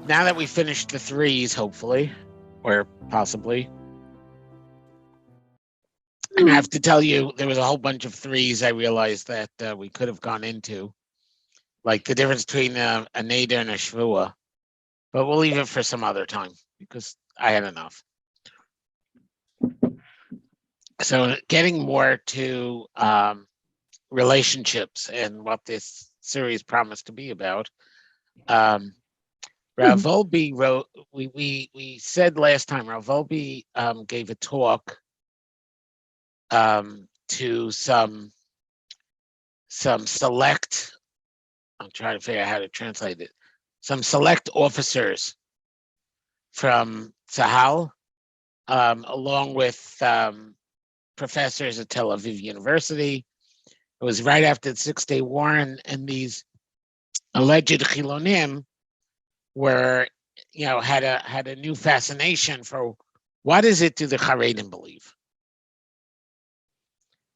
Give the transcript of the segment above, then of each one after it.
now that we finished the threes, hopefully, or possibly, and I have to tell you, there was a whole bunch of threes I realized that we could have gone into, like the difference between a neder and a shvua, but we'll leave it for some other time because I had enough. So getting more to relationships and what this series promised to be about. Rav Wolbe wrote. We said last time Rav Wolbe gave a talk to some select. I'm trying to figure out how to translate it. Some select officers from Tzahal, along with professors at Tel Aviv University. It was right after the 6-Day War, and these alleged chilonim were, had a new fascination for what is it do the Haredim believe,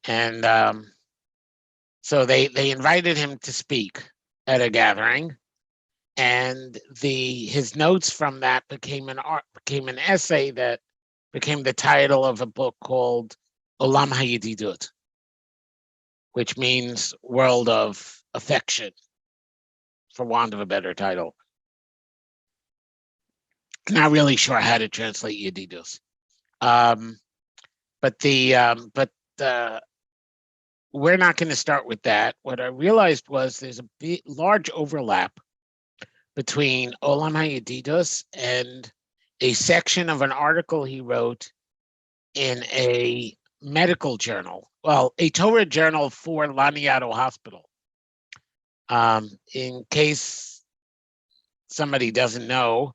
and so they invited him to speak at a gathering, and his notes from that became an essay that became the title of a book called Olam haYedidus, which means world of affection, for want of a better title. Not really sure how to translate Yedidus. But we're not going to start with that. What I realized was there's a large overlap between Olam haYedidus and a section of an article he wrote in a medical journal, a Torah journal for Laniado Hospital. In case somebody doesn't know,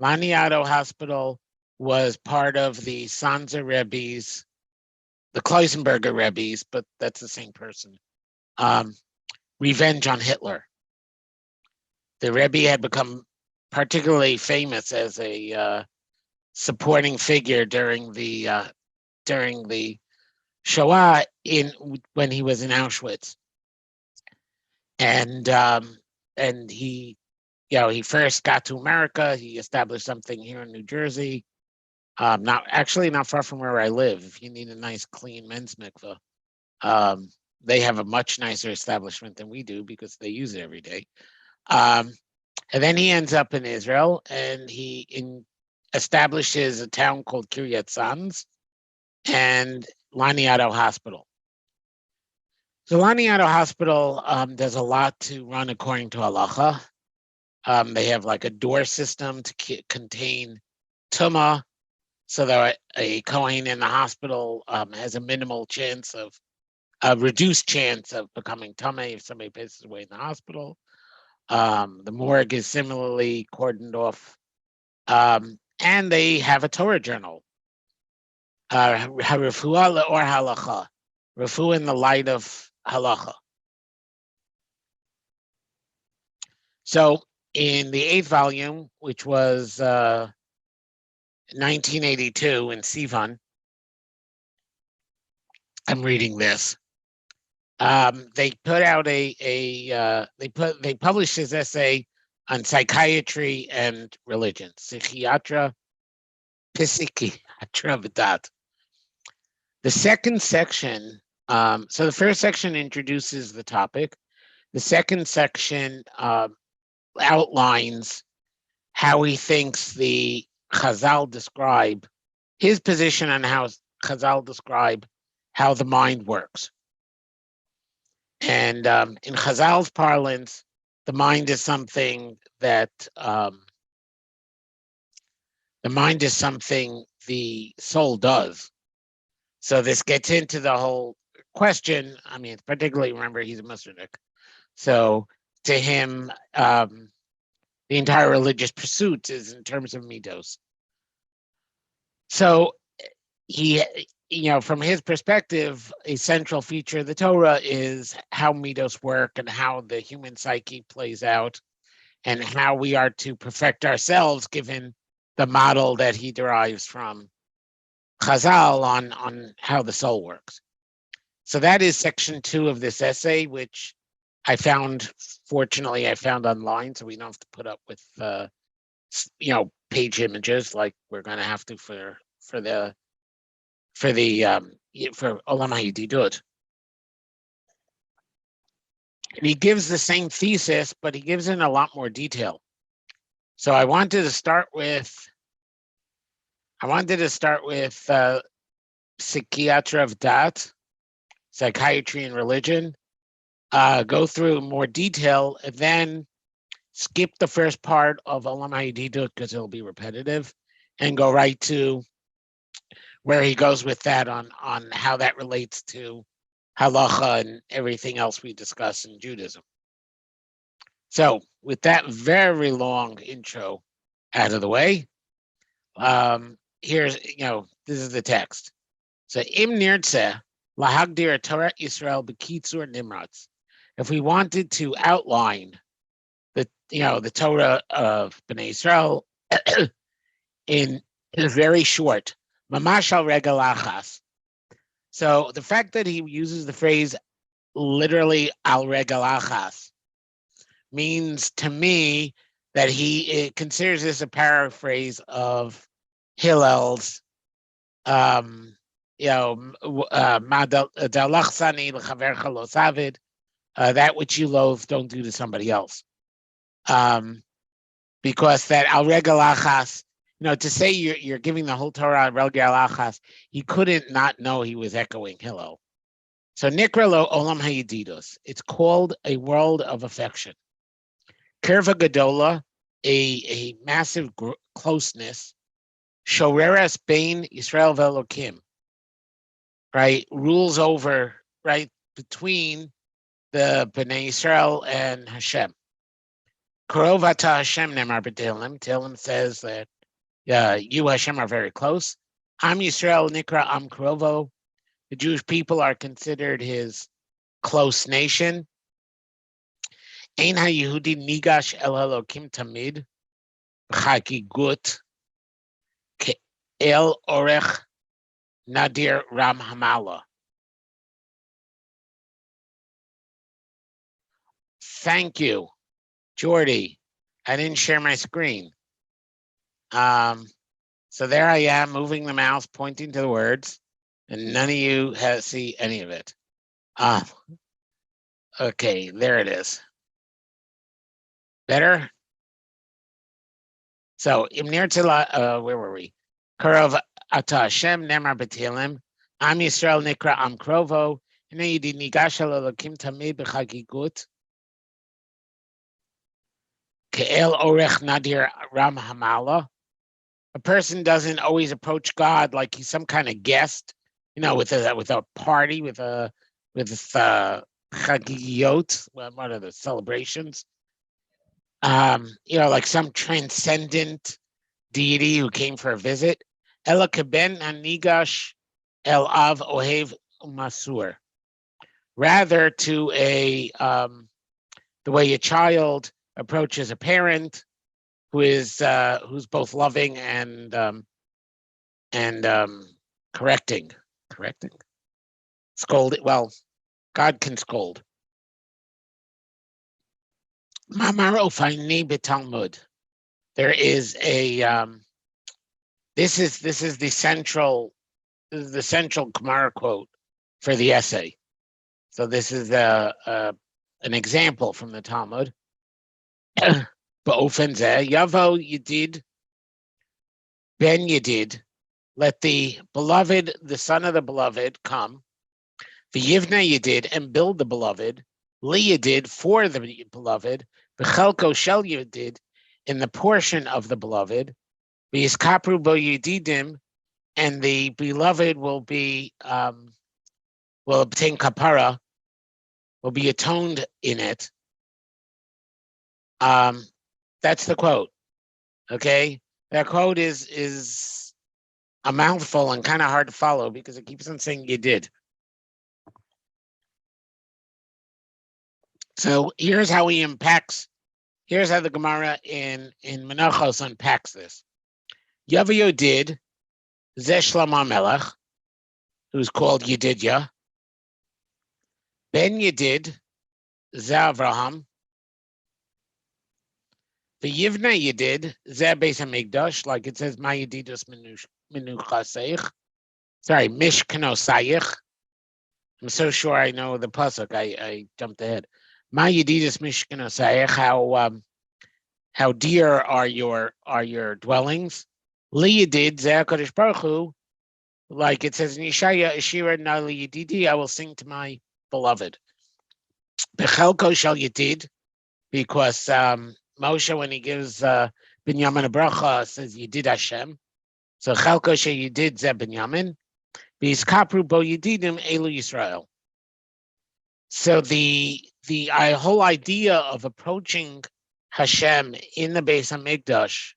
Laniado Hospital was part of the Sanzer Rebbe's, the Kloisenberger Rebbe's, but that's the same person, revenge on Hitler. The Rebbe had become particularly famous as a supporting figure during the Shoah when he was in Auschwitz, and he, he first got to America. He established something here in New Jersey, not far from where I live. If you need a nice, clean men's mikveh, they have a much nicer establishment than we do because they use it every day. And then he ends up in Israel, and he establishes a town called Kiryat Sanz and Laniado Hospital. So Laniado Hospital does a lot to run according to halacha. They have like a door system to contain tumah, so that a Kohen in the hospital has a minimal chance of, a reduced chance of becoming tumah if somebody passes away in the hospital. The morgue is similarly cordoned off, and they have a Torah journal, Refuah or Halacha, Refuah in the light of Halacha. So in the 8th volume, which was 1982 in Sivan, I'm reading this. They put out they published his essay on psychiatry and religion, psychiatra v'dat. The second section, so the first section introduces the topic. The second section outlines how he thinks the Chazal describe his position on how Chazal describe how the mind works. And in Chazal's parlance, the mind is something that the soul does. So this gets into the whole question. I mean, particularly, remember, he's a Musarnik. So to him, the entire religious pursuit is in terms of midos. So he, from his perspective, a central feature of the Torah is how midos work and how the human psyche plays out and how we are to perfect ourselves given the model that he derives from Chazal on how the soul works. So that is section 2 of this essay, which fortunately I found online, so we don't have to put up with page images like we're going to have to for Olam haYedidus. And he gives the same thesis, but he gives it in a lot more detail. So I wanted to start with Psychiatry of Dat, Psychiatry and Religion, go through more detail, and then skip the first part of Olam haYedidus because it'll be repetitive, and go right to where he goes with that on how that relates to halacha and everything else we discuss in Judaism. So with that very long intro out of the way, here's, this is the text. So im nirtzeh lahagdir Torah Israel b'kitzur nimratz. If we wanted to outline the Torah of Bnei Israel in very short, mamash al regel achas. So the fact that he uses the phrase literally al regel achas means to me that he considers this a paraphrase of Hillel's, that which you loathe, don't do to somebody else. Because that al regel achas, to say you're giving the whole Torah al regel achas, he couldn't not know he was echoing Hillel. So nikra lo Olam haYedidus. It's called a world of affection. Kirva Gadola, a massive closeness. Shoreres Bain Israel Velokim, right, rules over, right, between the Bnei Israel and Hashem. Karovata Hashem Nemar b'Tehillim. Tehillim says that you Hashem are very close. Am Yisrael Nikra Am Karovo. The Jewish people are considered his close nation. Ein HaYehudi Nigash El Elokim Tamid Chagigut El Orech Nadir Ram Hamala. Thank you, Jordy. I didn't share my screen. So there I am moving the mouse, pointing to the words, and none of you see any of it. Okay, there it is. Better? So, where were we? Karov ata Hashem nemar b'Tehillim, Am Yisrael nikra Am Krovo, Hine yidi nigash el Elokim tamid b'chagigut, Ke'el orech nadir ram hamala. A person doesn't always approach God like he's some kind of guest, with a party, with chagiyot, what are the celebrations? Like some transcendent deity who came for a visit. Ela keben anigash el av ohev masur. Rather to the way a child approaches a parent who's both loving and correcting, scolding. Well, God can scold. Mamar Ofaini b'Talmud. There is a this is the central Gemara quote for the essay. So this is an example from the Talmud. Ba'ofen zeh yavo Yedid ben Yedid, let the beloved, the son of the beloved, come. V'yivna Yedid, and build the beloved. Li Yedid, for the beloved. B'chelko shel Yedid, in the portion of the beloved. V'yiskapru bo Yedidim, and the beloved will be will obtain kapara, will be atoned in it. That's the quote. Okay, that quote is a mouthful and kind of hard to follow because it keeps on saying you did. So here's how he impacts. Here's how the Gemara in Menachos unpacks this. Yavayo did Zeh Shlomo Melech, who's called Yedidya. Ben Yedid Zeh Avraham. The Yivna Yedid, Zeh Beis HaMikdash, like it says, haYedidus Menuchaseich. Sorry, Mishkanosayich. I'm so sure I know the pasuk. I jumped ahead. haYedidus Mishkanosayich. How dear are your dwellings? Liyedid Zeh HaKadosh Baruch Hu, like it says in Yeshaya, Ashira Na Liyedidi, I will sing to my beloved. Bechelko Shel Yedid, because Moshe, when he gives Binyamin a bracha, says Yedid Hashem. So Chelko Shel Yedid Zeh Binyamin. V'yiskapru bo Yedidim Elu Yisrael. So the whole idea of approaching Hashem in the Beis Hamikdash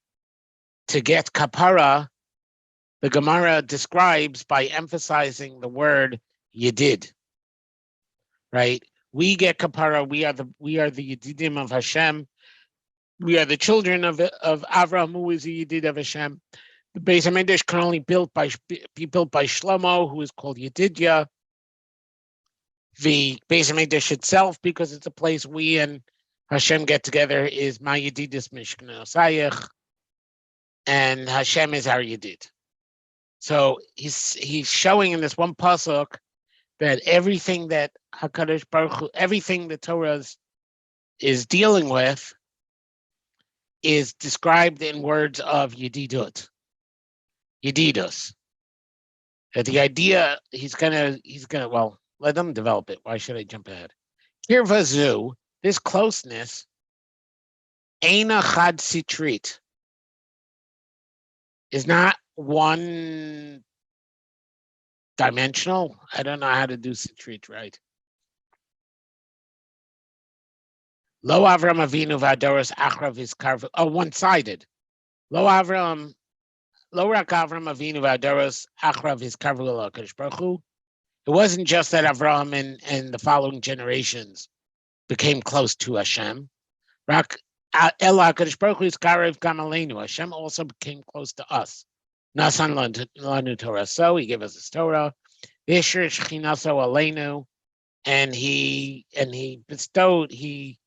to get kapara, the Gemara describes by emphasizing the word Yedid. Right? We get kapara. We are the Yedidim of Hashem. We are the children of Avraham, who is the Yedid of Hashem. The Beis Hamikdash can only be built by Shlomo, who is called Yedidya. The Beis Hamikdash itself, because it's a place we and Hashem get together, is haYedidus Mishkanosayich, and Hashem is our Yedid. So he's showing in this one pasuk that everything that HaKadosh Baruch Hu, everything the Torah is dealing with, is described in words of Yedidus. The idea he's gonna well, let them develop it. Why should I jump ahead? Kirvazu, this closeness, Eina Chad Sitrit, is not one dimensional. I don't know how to do Sitrit right. Lo Avram Avinu Vadoros Achrav is carved. Oh, one-sided. Lo Rak Avram Avinu Vadoros Achrav is carved HaKadosh Baruch Hu. It wasn't just that Avram and the following generations became close to Hashem. Rak Ela HaKadosh Baruch Hu is karev gam aleinu. Hashem also became close to us. Nasan lanu Torah. So he gave us his Torah. V'yishur shechinaso aleinu, and he bestowed, he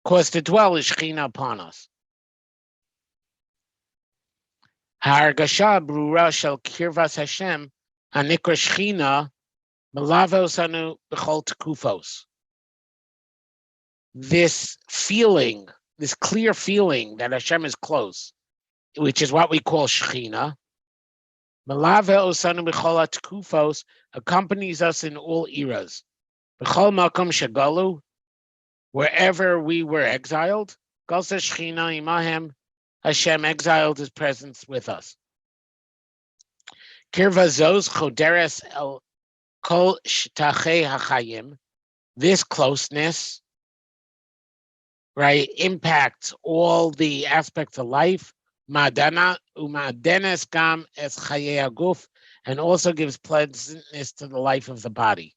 caused to dwell his Shechina upon us. Ha'argasha brura shel kirvas Hashem hanikra Shechina melave osanu b'chol tekufos. This feeling, this clear feeling that Hashem is close, which is what we call Shechina, melave osanu b'chol tekufos, accompanies us in all eras. B'chol makom shegalu, wherever we were exiled, Galsa Shechina imahem, Hashem exiled his presence with us. Kirva zos choderes el kol shtachei hachayim, this closeness, right, impacts all the aspects of life, madana umadenes gam es chayei aguf, and also gives pleasantness to the life of the body.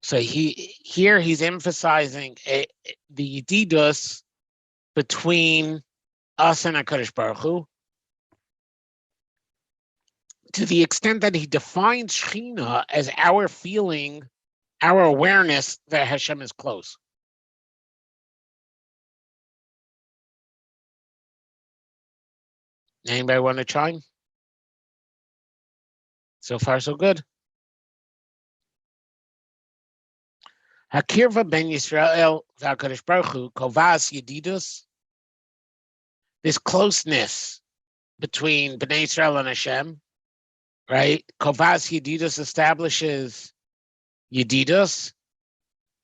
So he's emphasizing the Yedidus between us and HaKadosh Baruch Hu, to the extent that he defines Shechina as our feeling, our awareness that Hashem is close. Anybody want to chime? So far, so good. Hakirva ben Yisrael v'HaKadosh Baruch Hu kovas Yedidus. This closeness between Bnei Israel and Hashem, right? Kovas Yedidus establishes Yedidus.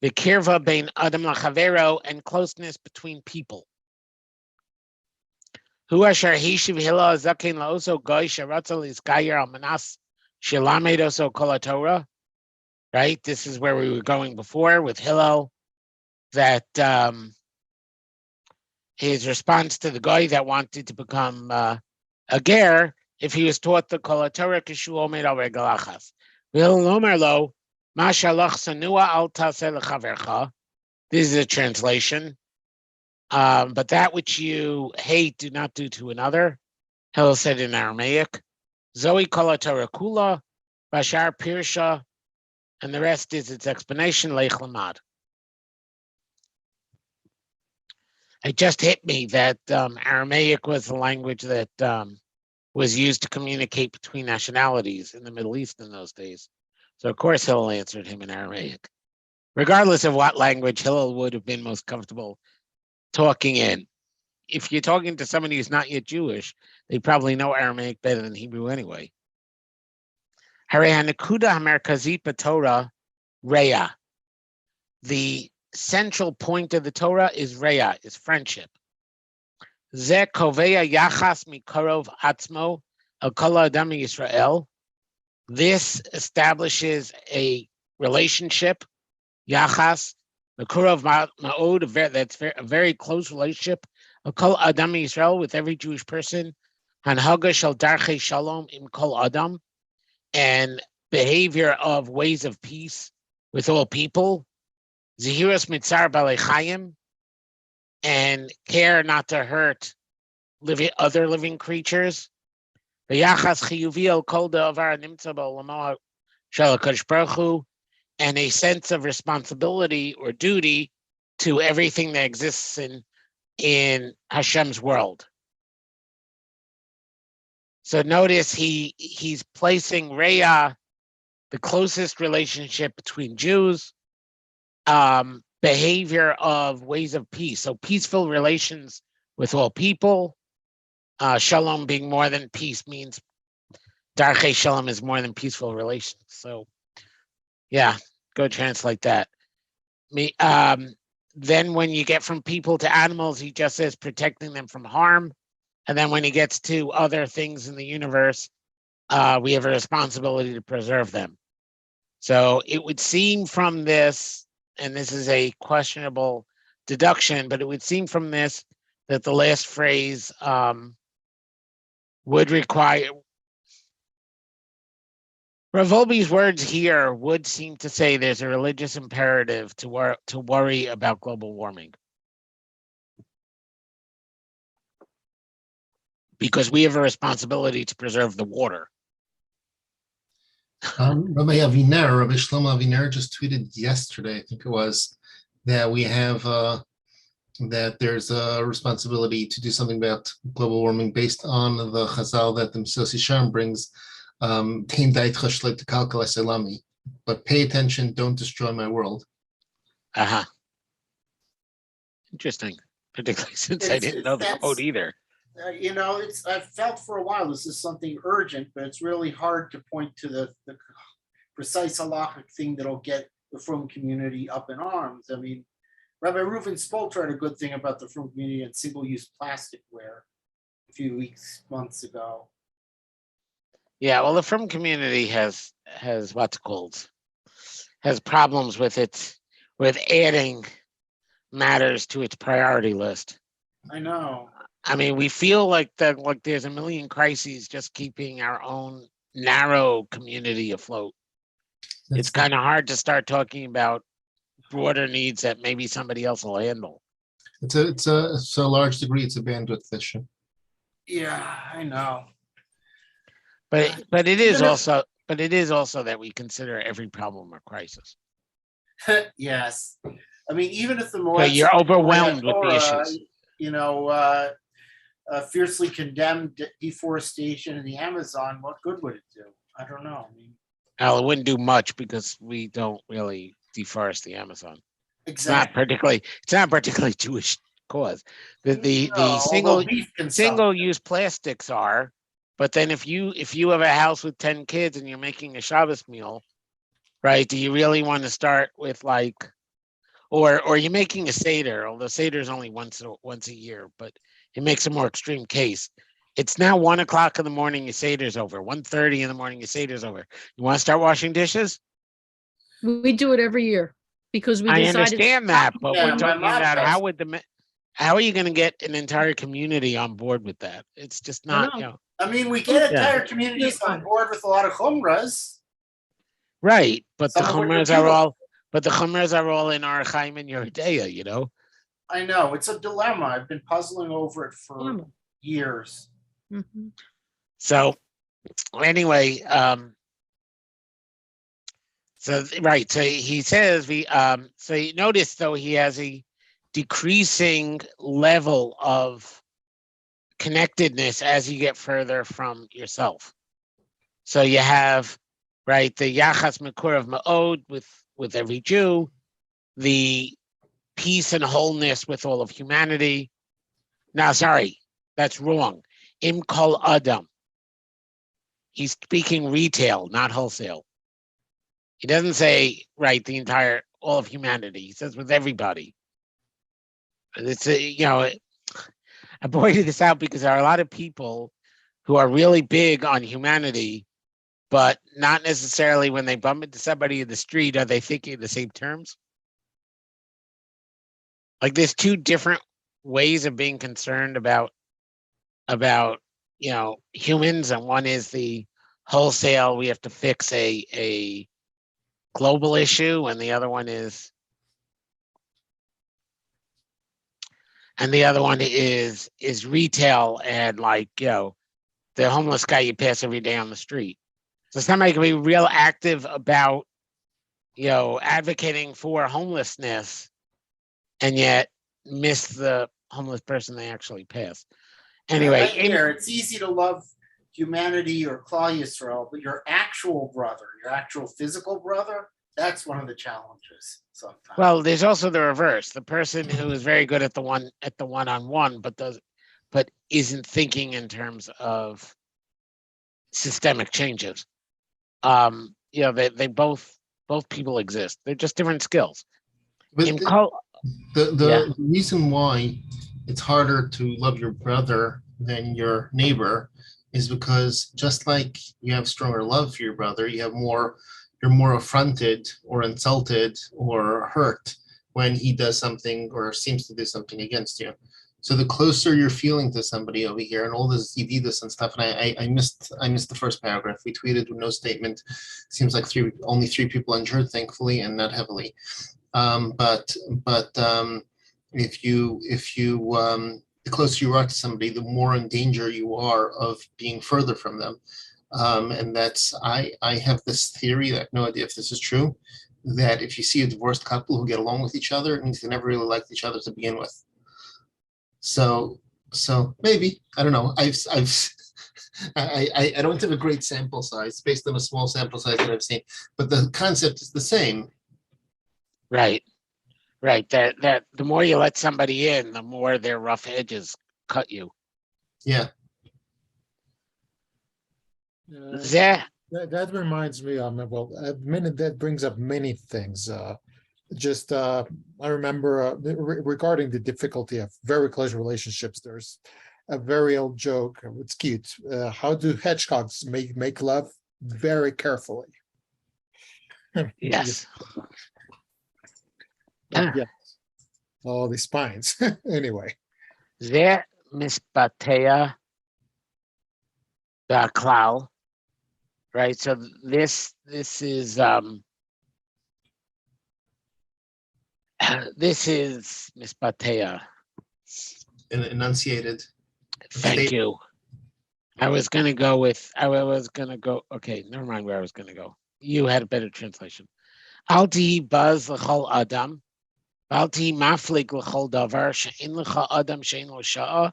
V'kirva ben Adam lachavero, and closeness between people. Hu asher hishiv hila zaken laoso goy sheratzal izgayer al manas shelamed oso kol Torah. Right, this is where we were going before with Hillel, that his response to the guy that wanted to become a ger, if he was taught the Kol HaTorah Kishu Omer al Regalachas. V'Hillel Omer lo, Ma shalach sanua al taseh lechavercha. This is a translation. But that which you hate, do not do to another. Hillel said in Aramaic, Zoe Kol HaTorah Kula, Bashar Pirsha, and the rest is its explanation, Leich Lamad. It just hit me that Aramaic was the language that was used to communicate between nationalities in the Middle East in those days. So, of course, Hillel answered him in Aramaic. Regardless of what language Hillel would have been most comfortable talking in. If you're talking to somebody who's not yet Jewish, they probably know Aramaic better than Hebrew anyway. Hare Hanakuda HaMerkazit B'Torah Reya. The central point of the Torah is Reya, is friendship. Ze Koveya Yachas Mikorov Atzmo El Kol Adam Yisrael. This establishes a relationship, Yachas, Mikorov Ma'od, that's a very close relationship, El Kol Adam Yisrael, with every Jewish person, Hanhaga Shel Darchei Shalom Im Kol Adam, and behavior of ways of peace with all people. Zihiras mitzar balei chayim, and care not to hurt other living creatures. V'yachas chiyuvi el kol da'avar nimtza ba'olamo shel HaKadosh Baruch Hu, and a sense of responsibility or duty to everything that exists in Hashem's world. So notice he's placing Reya, the closest relationship between Jews, behavior of ways of peace. So peaceful relations with all people. Shalom being more than peace means Darchei Shalom is more than peaceful relations. So yeah, go translate that. Then when you get from people to animals, he just says protecting them from harm. And then when he gets to other things in the universe, we have a responsibility to preserve them. So it would seem from this, and this is a questionable deduction, but it would seem from this that the last phrase would require, Rav Wolbe's words here would seem to say there's a religious imperative to worry about global warming. Because we have a responsibility to preserve the water. Rabbi Shlomo Aviner just tweeted yesterday, I think it was, that we have that there's a responsibility to do something about global warming based on the Chazal that the Mesilas Yesharim brings, but pay attention, don't destroy my world. Interesting, particularly since I didn't know the quote either. I've felt for a while this is something urgent, but it's really hard to point to the precise halachic thing that'll get the frum community up in arms. I mean, Rabbi Reuven Spolter had a good thing about the frum community and single-use plasticware a few months ago. Yeah, well, the frum community has what's called, has problems with adding matters to its priority list. I know. I mean, we feel like there's a million crises just keeping our own narrow community afloat. It's kind of hard to start talking about broader needs that maybe somebody else will handle. It's a large degree, it's a bandwidth issue. Yeah, I know. But it is also that we consider every problem a crisis. Yes, I mean, even if the you're overwhelmed with the issues. Fiercely condemned deforestation in the Amazon, what good would it do? I don't know. I mean, well, it wouldn't do much because we don't really deforest the Amazon. Exactly. It's not a particularly Jewish cause. The single-use plastics are, but then if you have a house with 10 kids and you're making a Shabbos meal, right? Do you really want to start with or you're making a Seder, although Seder is only once a year, but it makes a more extreme case. It's now 1:00 in the morning, your Seder's over. 1:30 in the morning, your Seder's over. You want to start washing dishes? We do it every year because we decided. I understand that, but we're talking about how are you going to get an entire community on board with that? It's just not, I mean, we get entire communities on board with a lot of chumras. Right, but the chumras are all in our Chaim and Yeridea, I know, it's a dilemma. I've been puzzling over it for years. Mm-hmm. So anyway, so he says so you notice though he has a decreasing level of connectedness as you get further from yourself. So you have, right, the Yachas Mekur of Ma'od with every Jew, the peace and wholeness with all of humanity. Now, sorry, that's wrong. Im Kol Adam. He's speaking retail, not wholesale. He doesn't say, right, the entire, all of humanity. He says with everybody. It's, I pointed this out because there are a lot of people who are really big on humanity, but not necessarily when they bump into somebody in the street, are they thinking in the same terms? Like there's two different ways of being concerned about humans, and one is the wholesale, we have to fix a global issue, and the other one is retail, and the homeless guy you pass every day on the street. So somebody can be real active about advocating for homelessness and yet miss the homeless person they actually pass. Anyway, right here, it's easy to love humanity or Klal Yisrael, but your actual brother, your actual physical brother, that's one of the challenges sometimes. Well, there's also the reverse. The person who is very good at the one-on-one, but isn't thinking in terms of systemic changes. They both people exist. They're just different skills. But the reason why it's harder to love your brother than your neighbor is because just like you have stronger love for your brother, you're more affronted or insulted or hurt when he does something or seems to do something against you. So the closer you're feeling to somebody over here, and all this haYedidus and stuff, and I missed the first paragraph. We tweeted with no statement. Seems like only three people injured, thankfully, and not heavily. But if you the closer you are to somebody, the more in danger you are of being further from them. And that's I have this theory, I have no idea if this is true, that if you see a divorced couple who get along with each other, it means they never really liked each other to begin with. So maybe, I don't know. I don't have a great sample size based on a small sample size that I've seen, but the concept is the same. Right. That the more you let somebody in, the more their rough edges cut you. Yeah. That reminds me that brings up many things. I remember regarding the difficulty of very close relationships, there's a very old joke. It's cute. How do hedgehogs make love? Very carefully. Yes. Yes. All the spines. Anyway. Ze mispatea the klal. Right. So this is mispatea. Enunciated. Thank you. I was gonna go. Okay, never mind where I was gonna go. You had a better translation. Alti buzz l'chol adam. Alti maflik l'chol davar she'en l'cha adam she'en lo sha'a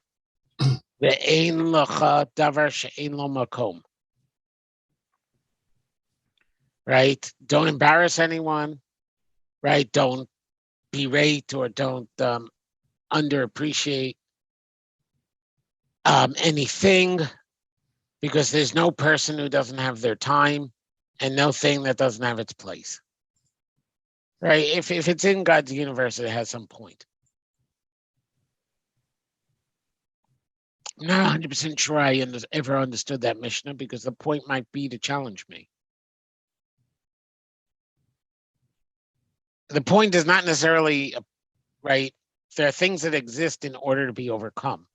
ve'en l'cha davar she'en lo makom. Right? Don't embarrass anyone. Right? Don't berate or don't underappreciate anything, because there's no person who doesn't have their time and no thing that doesn't have its place. Right? If it's in God's universe, it has some point. I'm not 100% sure I ever understood that Mishnah, because the point might be to challenge me. The point is not necessarily, right? There are things that exist in order to be overcome.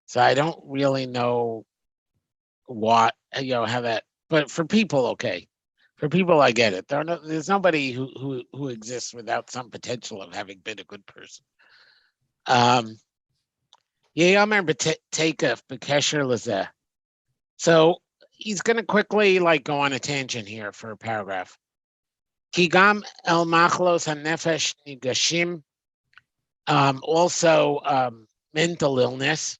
So I don't really know how that, but for people, okay. For people, I get it. There's nobody who exists without some potential of having been a good person. Yeah, I remember Takeoff Bekesher Lazeh. So he's going to quickly go on a tangent here for a paragraph. Kigam el machlos hanefesh nigashim Also mental illness.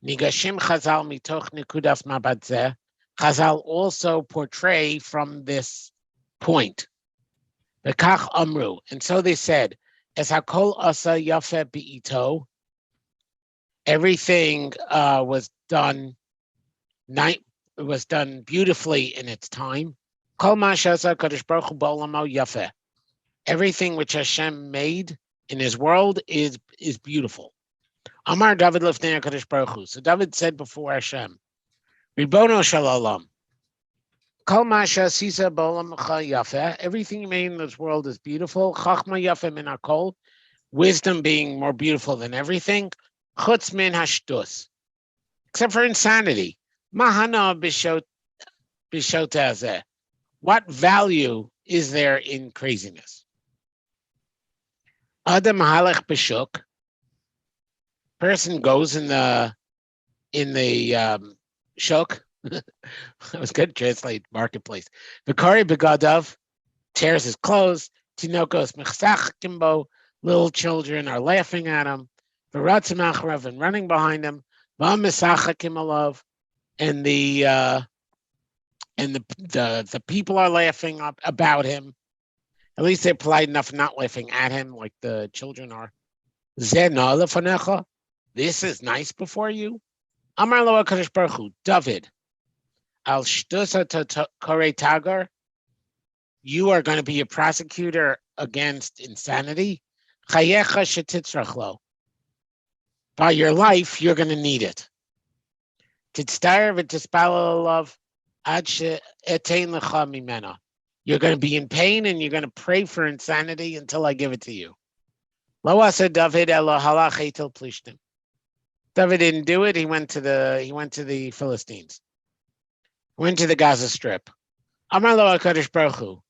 Nigashim Chazal mitoch nikudas mabat zeh. Chazal also portray from this point. V'kach amru, and so they said, es hakol asa yafe bi'ito. Everything was done beautifully in its time. Kol ma she'asa Kadosh Baruch Hu ba'olamo yafe. Everything which Hashem made in His world is beautiful. Amar David lifnei HaKadosh Baruch Hu. So David said before Hashem, Ribono shel Olam, Kol ma she'asisa ba'olamecha yafe. Everything you made in this world is beautiful. Chachma yafe min hakol. Wisdom being more beautiful than everything. Chutz min hashtus. Except for insanity. Mahana b'shot hazeh. What value is there in craziness? Adam halech b'shuk. Person goes in the shuk. I was going to translate marketplace. V'kari begadav, tears his clothes. Tinokos mechsach kimbo, little children are laughing at him. V'ratzim achrav, and running behind him. V'amesach kimalav, and the people are laughing about him. At least they're polite enough, not laughing at him like the children are. Zena lefanecha. This is nice before you. Amar lo HaKadosh Baruch Hu, David, al shtusa kore tagar, you are going to be a prosecutor against insanity. Chayecha shetitzrachlo. By your life, you're going to need it. Titztar v'tispalel alav ad she'etein lecha mimena. You're going to be in pain and you're going to pray for insanity until I give it to you. Lo asa David elo halach etel plishtim. David didn't do it. He went to the Philistines. Went to the Gaza Strip. Amar lo HaKadosh Baruch Hu.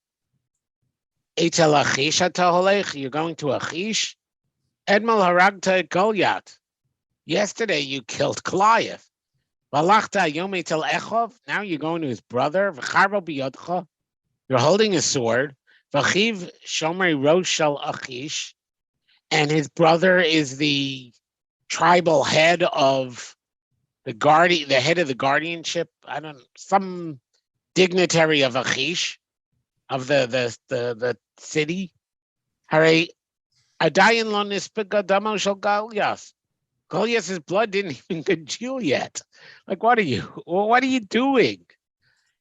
Eitel Achish ata holech. You're going to Achish. Edmol haragta et Goliath. Yesterday you killed Goliath. Valachta yom eitel Echov. Now you're going to his brother. V'charbo biyodcha. You're holding a sword. V'chiv shomer rosh shel Achish. And his brother is the tribal head of the head of the guardianship. Some dignitary of Achish, of the city. Hare adayin lo nispika damo shel Goliath. Goliath's blood didn't even congeal yet. Like, what are you doing?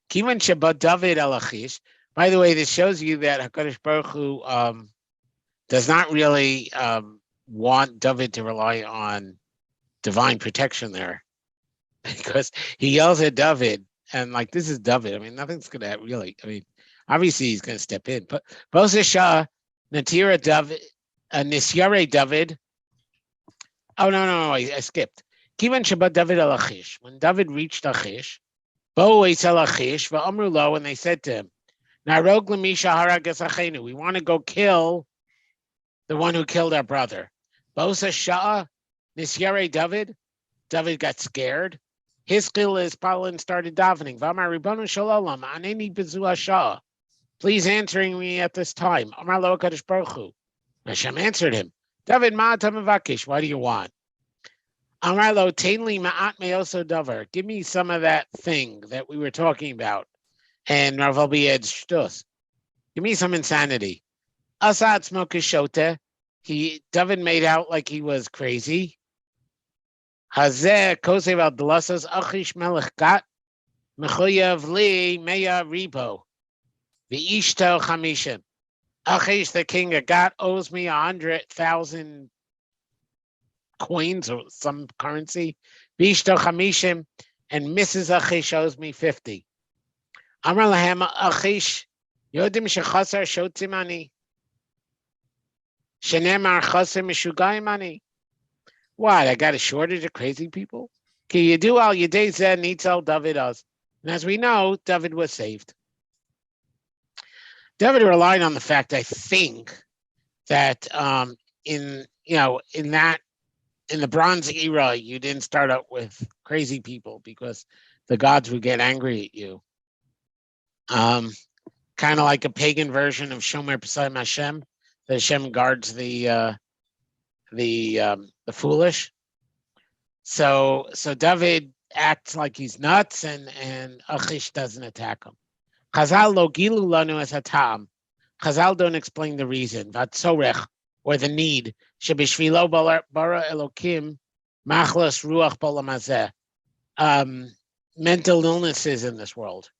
Kivan sheba David el Achish. By the way, this shows you that HaKadosh Baruch Hu does not really want David to rely on divine protection there, because he yells at David, and like, this is David. I mean, nothing's going to really, obviously he's going to step in, but Bosesha Natira David, Nisyare David. Oh, no, I skipped. Kivan Shabbat David al Achish. When David reached Achish, Bo Eisel Achish, Va'amru lo, and they said to him, Narog Lamisha Haragas Achenu. We want to go kill the one who killed our brother. Bosa Shah, Nisyare David. David got scared. Hiskil is Palin started davening. Vamar Ribonu Shalom, Aneni Bezu Shah. Please answering me at this time. Amar Lo HaKadosh Baruch Hu. Hashem answered him. David Ma'atam Avakish, what do you want? Amar Lo Tainli Ma'at Meoso Davar. Give me some of that thing that we were talking about. And Rav Bied Shtus. Give me some insanity. Asat Smokishote. David made out like he was crazy. Hazeh Kosev al Delasas Achish Melech Gat Mechoyev Li Meya Ribo V'ishto Chamishim. Achish, the king of Gat, owes me 100,000 coins or some currency. V'ishto Chamishim, and Mrs. Achish owes me 50. Amar lahem Achish Yodim Shechasar Shotzimani. Shenemar Chaser Mishugayimani. What? I got a shortage of crazy people? Can you do al Yedei Zeh Nitzel David us? And as we know, David was saved. David relied on the fact, I think, that in the Bronze Era, you didn't start out with crazy people because the gods would get angry at you. Kind of like a pagan version of Shomer B'Sayim Hashem. that Hashem guards the foolish. So David acts like he's nuts, and Achish doesn't attack him. Chazal lo gilu lanu es hatam. Chazal don't explain the reason. Vatzorech, or the need. Shebishvilo bara Elokim machlas ruach b'olam hazeh. Mental illnesses in this world.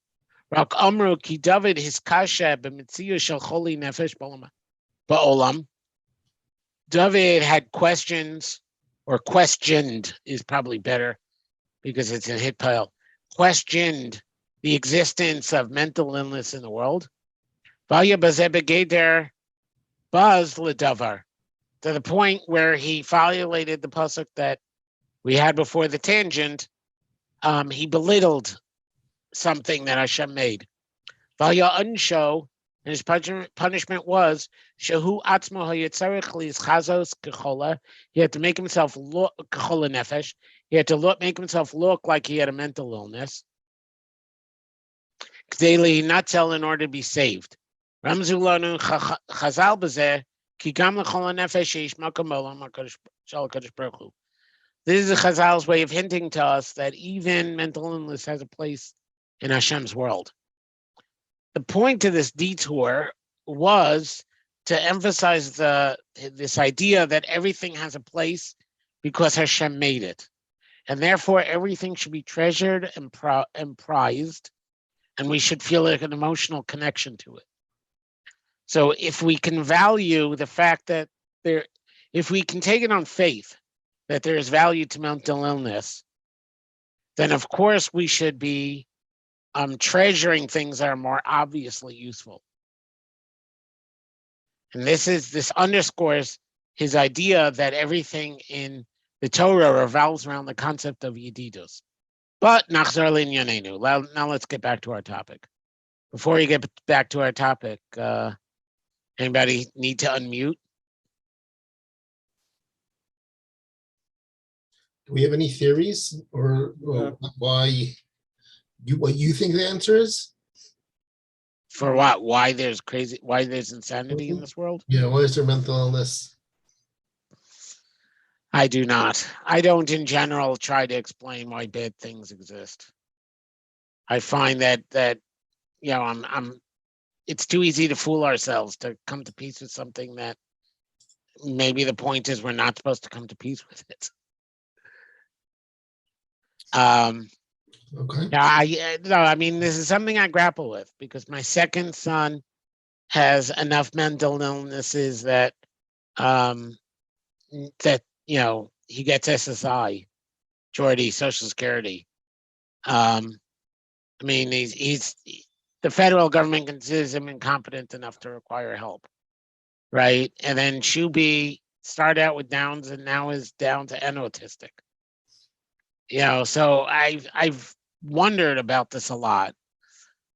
Rak amru ki David his kasha b'mitziyu shel choli nefesh ba'olam. David had questions, or questioned is probably better because it's a hit pile. Questioned the existence of mental illness in the world. Vaya bazeh begeder baz ledavar, to the point where he violated the pasuk that we had before the tangent. He belittled something that Hashem made. Vaya unsho, and his punishment was shehu atzmo hayetzarich lizchazos kechola. He had to make himself look kechola nefesh. He had to make himself look like he had a mental illness. K'dei natzel, in order to be saved. Ramzu lanu chazal b'zeh ki gam lechola nefesh yeish makom olam shel HaKadosh Baruch Hu. This is Chazal's way of hinting to us that even mental illness has a place in Hashem's world. The point of this detour was to emphasize this idea that everything has a place because Hashem made it. And therefore, everything should be treasured and prized, and we should feel like an emotional connection to it. So if we can value the fact that if we can take it on faith, that there is value to mental illness, then of course we should be treasuring things that are more obviously useful. And this underscores his idea that everything in the Torah revolves around the concept of haYedidus. But nachzor l'inyanenu. Now let's get back to our topic. Before we get back to our topic, anybody need to unmute? Do we have any theories or why what you think the answer is? For what? Why there's insanity in this world? Yeah, why is there mental illness? I do not. I don't in general try to explain why bad things exist. I find that it's too easy to fool ourselves to come to peace with something that maybe the point is we're not supposed to come to peace with it. Okay. I mean, this is something I grapple with because my second son has enough mental illnesses that he gets SSI, Jordy, Social Security. I mean, he's the federal government considers him incompetent enough to require help, right? And then Shubi started out with Downs and now is down to autistic. So I've wondered about this a lot,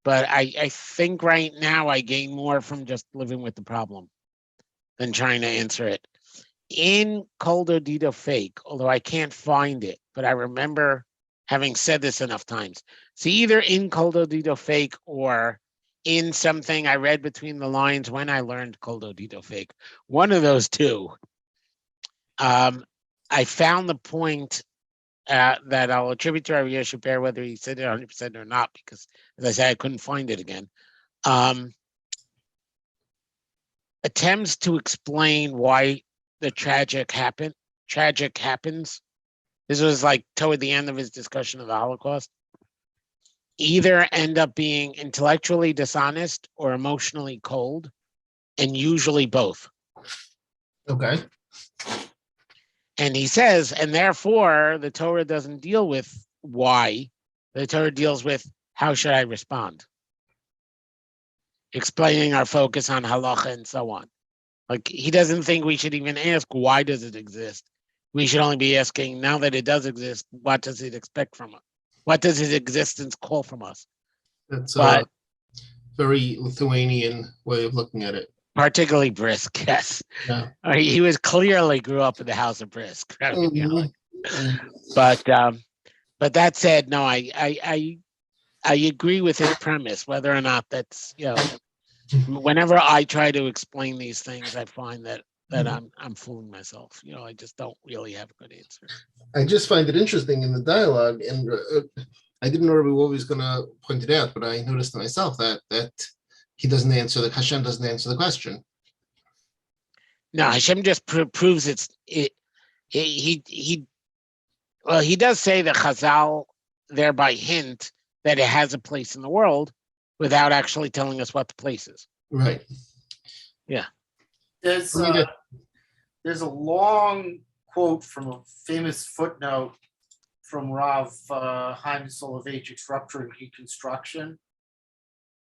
but I think right now I gain more from just living with the problem than trying to answer it. In Kol Dodido Fake, although I can't find it, but I remember having said this enough times. So either in Kol Dodido Fake or in something I read between the lines when I learned Kol Dodido Fake, one of those two, I found the point that I'll attribute to Rabbi Yoshe Ber, whether he said it 100% or not, because as I said, I couldn't find it again. Attempts to explain why the tragic happens. This was like toward the end of his discussion of the Holocaust. Either end up being intellectually dishonest or emotionally cold, and usually both. Okay. And he says, and therefore the Torah doesn't deal with why. The Torah deals with how should I respond? Explaining our focus on halacha and so on. Like he doesn't think we should even ask why does it exist. We should only be asking now that it does exist, what does it expect from us? What does its existence call from us? That's a very Lithuanian way of looking at it. Particularly Brisk, yes. Yeah. He was clearly grew up in the house of Brisk. But that said, no, I agree with his premise, whether or not that's whenever I try to explain these things, I find that I'm fooling myself. I just don't really have a good answer. I just find it interesting in the dialogue, and I didn't know Rabbi Wolbe was going to point it out, but I noticed myself that he doesn't answer Hashem doesn't answer the question. No, Hashem just proves he does say that Chazal thereby hint that it has a place in the world without actually telling us what the place is. Right. Yeah. There's a long quote from a famous footnote from Rav Chaim Soloveitchik's Rupture and Reconstruction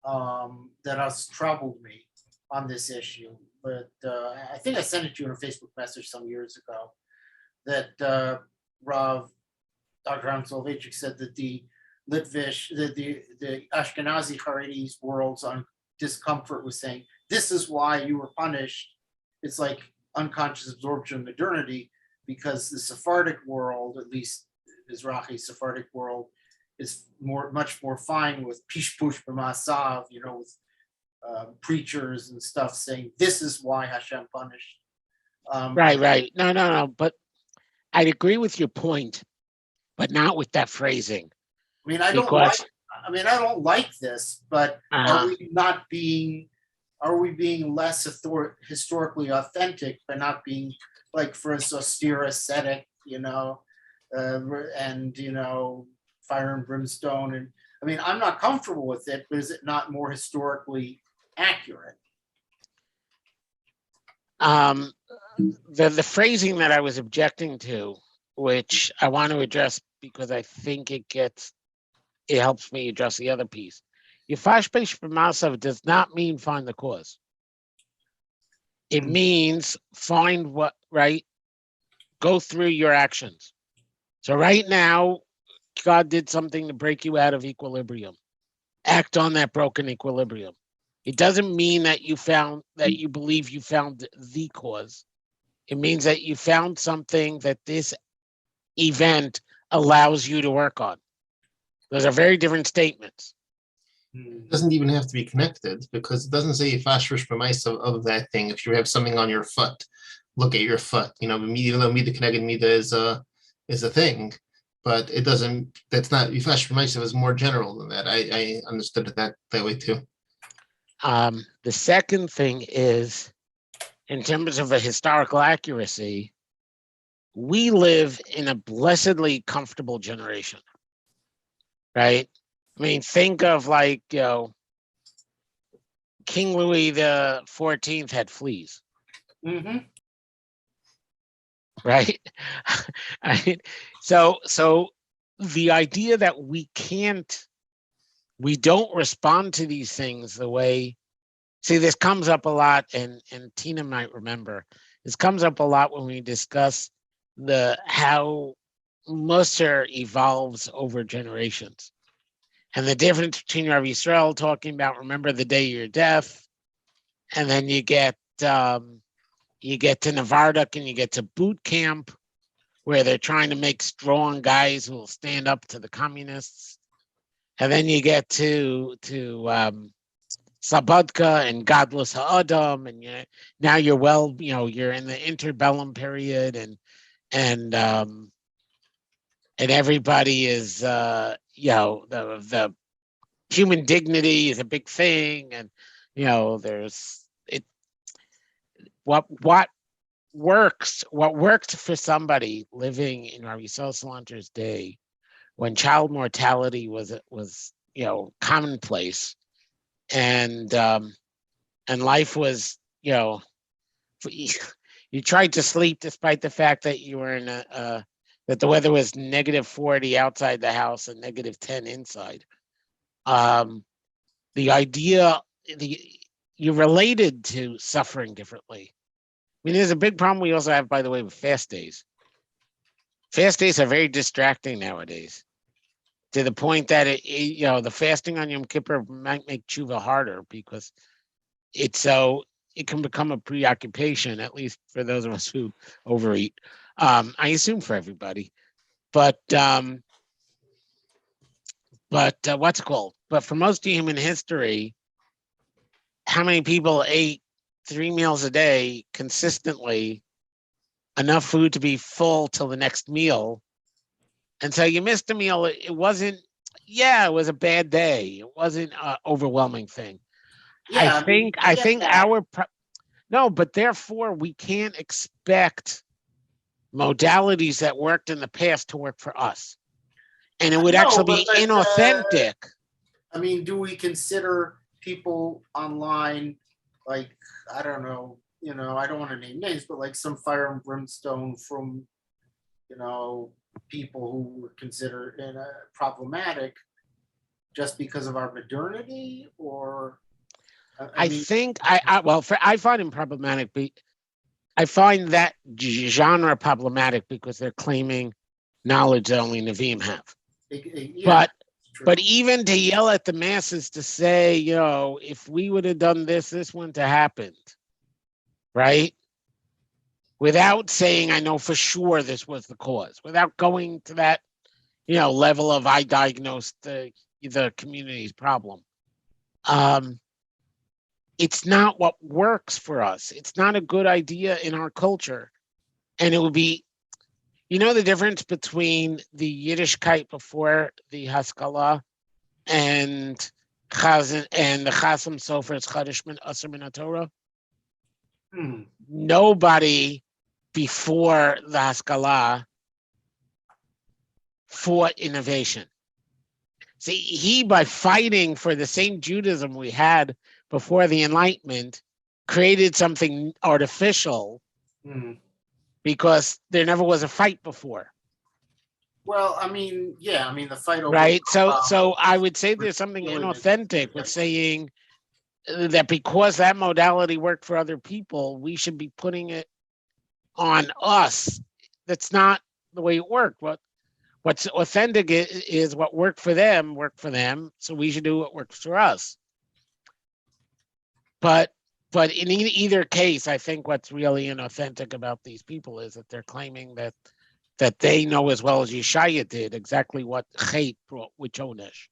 that has troubled me on this issue. But I think I sent it to you in a Facebook message some years ago that Rav Dr. Chaim Soloveitchik said that the Litvish, the Ashkenazi Haredis world's on discomfort was saying, this is why you were punished. It's like unconscious absorption of modernity, because the Sephardic world, at least Mizrahi Sephardic world, is much more fine with pishpush b'masav, with preachers and stuff saying this is why Hashem punished. Right. No. But I'd agree with your point, but not with that phrasing. I mean, I don't like this, but are we being less historically authentic by not being like for us austere ascetic, and fire and brimstone? And I mean, I'm not comfortable with it, but is it not more historically accurate? The phrasing that I was objecting to, which I want to address because I think it helps me address the other piece. Yifash Beish B'Masav does not mean find the cause. It means find what, right? Go through your actions. So right now, God did something to break you out of equilibrium. Act on that broken equilibrium. It doesn't mean that you believe you found the cause. It means that you found something that this event allows you to work on. Those are very different statements. It doesn't even have to be connected, because it doesnn't say Yifashrish B'Maisa of that thing. If you have something on your foot, look at your foot. Even though Mida Connected Mida is a thing, but it doesn't. That's not Yifash B'Maisa is more general than that. I understood it that way too. The second thing is, in terms of a historical accuracy, we live in a blessedly comfortable generation, right? I mean, think of King Louis the 14th had fleas, right? So the idea that we don't respond to these things the way. See, this comes up a lot, and Tina might remember. This comes up a lot when we discuss how Musar evolves over generations, and the difference between Rav Yisrael talking about remember the day of your death, and then you get to Navardak and you get to boot camp, where they're trying to make strong guys who will stand up to the communists, and then you get to Slobodka and Godless Ha'adam, and now you're you're in the interbellum period, and everybody is the human dignity is a big thing, and there's it. What works for somebody living in Rav Yisrael Salanter's day, when child mortality was commonplace. And life was, you tried to sleep despite the fact that you were in that the weather was -40 outside the house and -10 inside. The idea, you're related to suffering differently. I mean, there's a big problem we also have, by the way, with fast days. Fast days are very distracting nowadays, to the point that the fasting on Yom Kippur might make tshuva harder, because it can become a preoccupation, at least for those of us who overeat. I assume for everybody, but what's it called? But for most of human history, how many people ate 3 meals a day consistently, enough food to be full till the next meal. And so you missed a meal. It wasn't, it was a bad day. It wasn't an overwhelming thing. Yeah, I get think that. no, but therefore we can't expect modalities that worked in the past to work for us. And it would No, actually but be like, inauthentic. I mean, do we consider people online, like, I don't know, I don't want to name names, but like some fire and brimstone from, people who were considered problematic just because of our modernity, or I think I find him problematic. I find that genre problematic because they're claiming knowledge that only Nevi'im have. yeah, But even to yell at the masses to say, if we would have done this, this wouldn't have happened, right? Without saying, I know for sure this was the cause, without going to that, level of I diagnosed the community's problem. It's not what works for us. It's not a good idea in our culture. And it would be, the difference between the Yiddishkeit before the Haskalah and the Chasam Sofer's Chadash Min Asar Min HaTorah? Nobody before the Haskalah fought innovation. See, he, by fighting for the same Judaism we had before the Enlightenment, created something artificial because there never was a fight before. Well, I mean, the fight over right. So I would say there's something inauthentic with saying that because that modality worked for other people, we should be putting it on us. That's not the way it worked. What's authentic is what worked for them. So we should do what works for us. But in either case, I think what's really inauthentic about these people is that they're claiming that they know as well as Yeshaya did exactly what Chait brought with Onesh.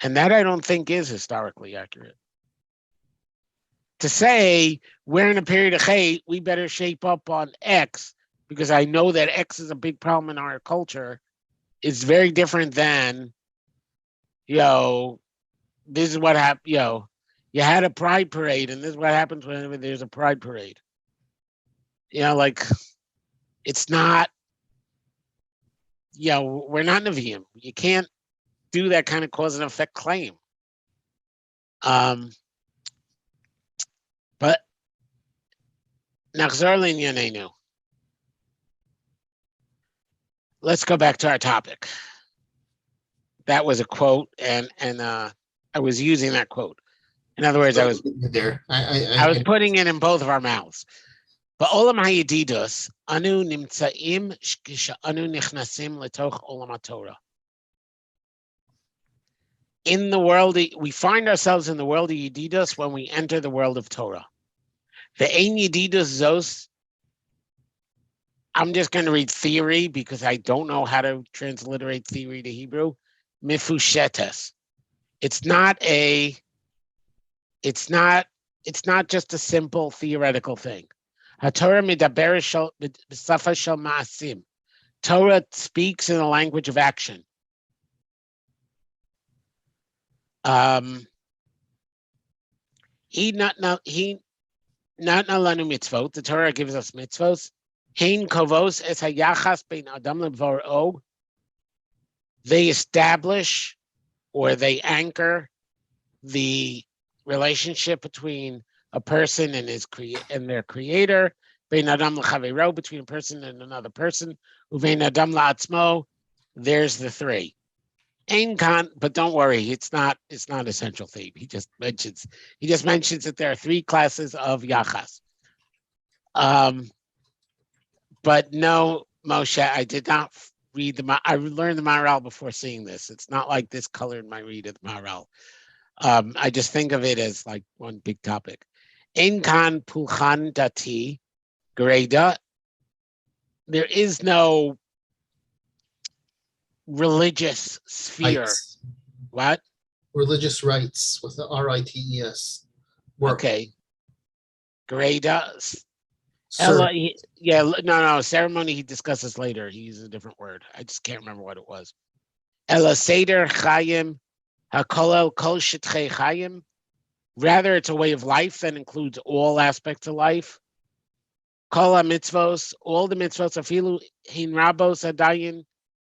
And that I don't think is historically accurate. To say we're in a period of Chait, we better shape up on X because I know that X is a big problem in our culture is very different than, this is what happened, you had a pride parade and this is what happens when there's a pride parade. It's not, we're not Nevi'im. You can't do that kind of cause and effect claim. But Nachzor L'Inyanenu. Let's go back to our topic. That was a quote, and I was using that quote. In other words, I was putting it in both of our mouths. But Olam haYedidus, anu nimtzaim anu nichnasim letoch Olam HaTorah. In the world, we find ourselves in the world of Yedidus when we enter the world of Torah. The Ein Yedidus Zos. I'm just going to read theory because I don't know how to transliterate theory to Hebrew. Mifushetes. It's not just a simple theoretical thing. HaTorah medaber b'safa shel ma'asim. Torah speaks in the language of action. He not lanu mitzvot. The Torah gives us mitzvot. Hein kovos es hayachas bein adam levor'o. They establish or they anchor the relationship between a person and their creator. Bein adam lechavero, between a person and another person. Uvein adam la'atzmo. There's the three. Ein kan, but don't worry, it's not essential theme. He just mentions that there are three classes of yachas. But no, Moshe, I did not read I learned the Maharal before seeing this. It's not like this colored my read of the Maharal. I just think of it as like one big topic. Ein kan pulchan dati greda. There is no religious sphere. Rights. What? Religious rights with the RITES. Work. Okay. Greda. Sir, No. Ceremony he discusses later. He uses a different word. I just can't remember what it was. Ela Seder Chayim Hakolel Kol Shetchei Chayim. Rather, it's a way of life that includes all aspects of life. Kol mitzvos, all the mitzvos, afilu hin rabos adayin.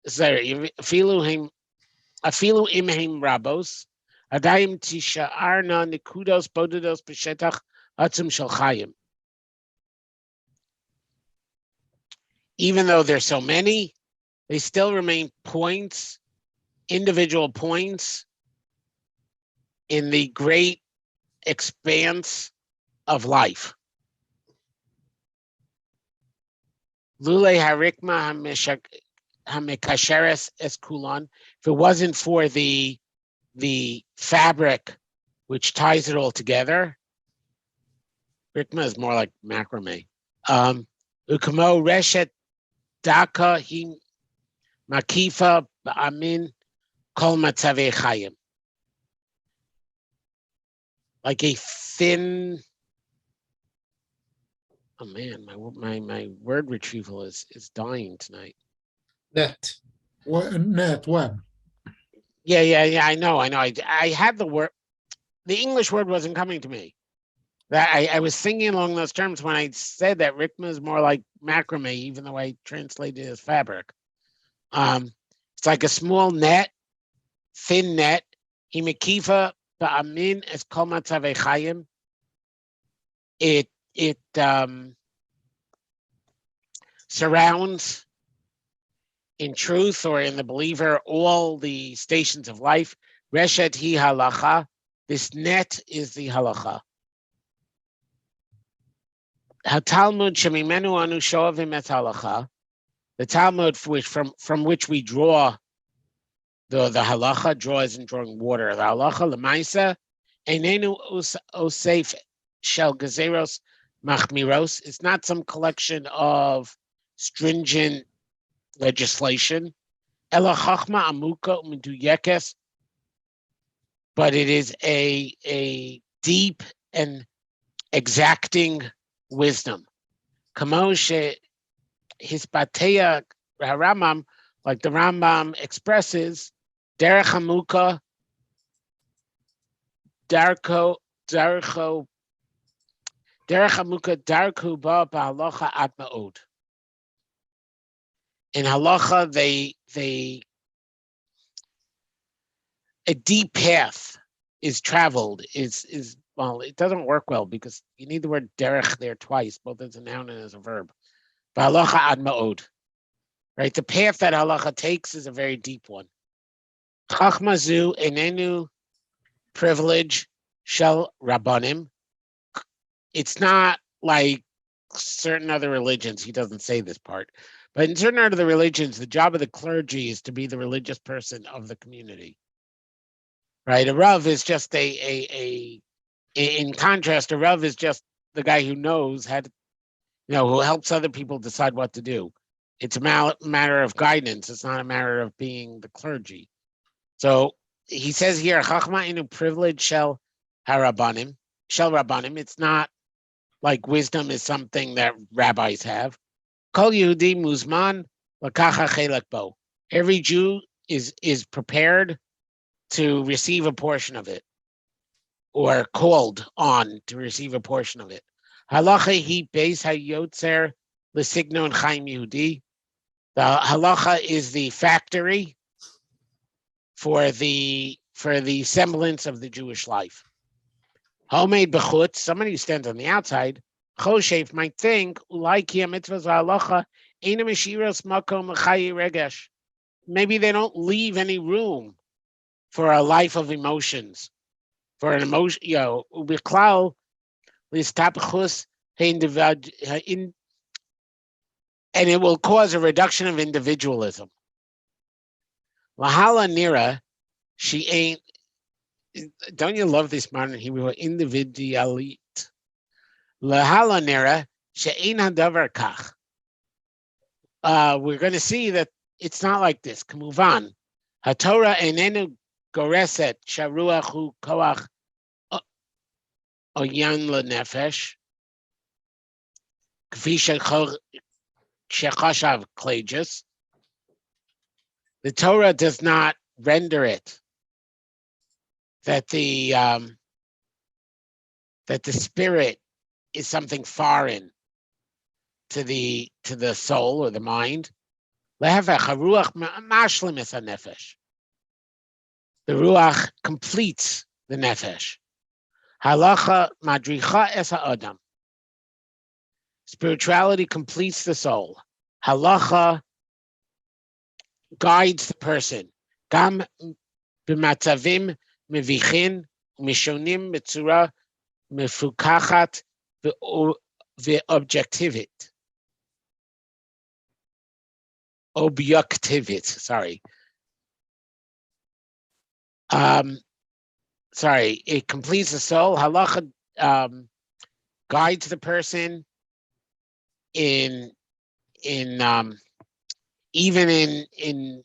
Sorry, afilu im hin rabos adayim tisha'arna nikudos bodados b'shetach atzum shel chayim. Even though there's so many, they still remain points, individual points in the great expanse of life. Lule harikma hamekasheres es kulon. If it wasn't for the fabric which ties it all together, rikma is more like macrame. Ukamo reshet daka hi makifa ba'amin kol matzavei chayim. Like a thin. Oh man, my word retrieval is dying tonight. net. Net web. Yeah. I know. I had the word. The English word wasn't coming to me. That I was thinking along those terms when I said that rikma is more like macrame, even though I translated it as fabric. It's like a small net, thin net. Himekifa ba'amin es kol matzavei chayim. It surrounds in truth or in the believer all the stations of life. Reshet hi halacha. This net is the halacha. HaTalmud shemimenu anu shoavim et halacha. The Talmud from which we draw the halacha, draw isn't drawing water. The halacha lemaisa einenu osef shel gezeros machmiros. It's not some collection of stringent legislation. Ela chachma amuka umeduyekes. But it is a deep and exacting wisdom. Kamoshe hispateya haramam, like the Rambam expresses, derech hamuka darko darko derech hamuka darku ba ba'halacha ad ma'od. In halacha, they a deep path is traveled. Is well, it doesn't work well because you need the word derech there twice, both as a noun and as a verb. Ba'halacha ad ma'od. Right, the path that halacha takes is a very deep one. Chachma zu enenu privilege shel rabbanim. It's not like certain other religions. He doesn't say this part, but in certain other religions, the job of the clergy is to be the religious person of the community. Right, a rav is just in contrast, a rav is just the guy who knows how to, who helps other people decide what to do. It's a matter of guidance. It's not a matter of being the clergy. So he says here, Chachma inu privilege shel harabanim, shel rabbanim. It's not like wisdom is something that rabbis have. Kol Yehudi muzman lakacha chelek bo. Every Jew is prepared to receive a portion of it, or called on to receive a portion of it. Halacha hi beis hayotzer l'signon chaim Yehudi. The halacha is the factory for the semblance of the Jewish life. Homemade bechutz, somebody who stands on the outside, choshev might think, ulai mitzvahs halacha ena mishiros makom chayi regesh. Maybe they don't leave any room for a life of emotions, for an emotion, ubiklal listapchus in. And it will cause a reduction of individualism. Lahala nira, she ain't. Don't you love this modern Hebrew? Individualit. Lahala nira, she ain't hadavar kach. We're going to see that it's not like this. Kamuvan, haTorah enenu goreset sharuach hu koach oyan lenefesh, kfi shechashav klejus. The Torah does not render it that the spirit is something foreign to the soul or the mind. The ruach completes the nefesh. Halacha madricha es ha'adam. Spirituality completes the soul. Halacha guides the person. Gam b'matzavim mevichin mishonim b'tzura mefukachat ve'objectivit. Sorry. It completes the soul. Halacha guides the person in even in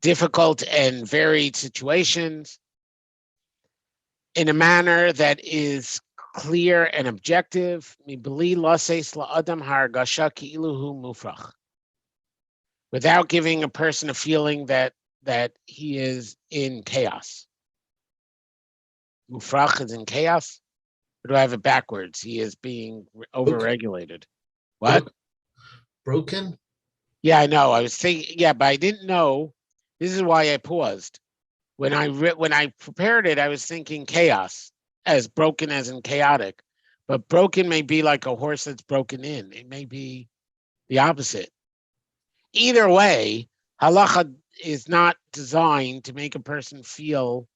difficult and varied situations in a manner that is clear and objective. Without giving a person a feeling that he is in chaos. Mufrach is in chaos? Or do I have it backwards? He is being overregulated. What? Broken? Yeah, I know. I was thinking, yeah, but I didn't know. This is why I paused. When I prepared it, I was thinking chaos, as broken as in chaotic. But broken may be like a horse that's broken in. It may be the opposite. Either way, halacha is not designed to make a person feel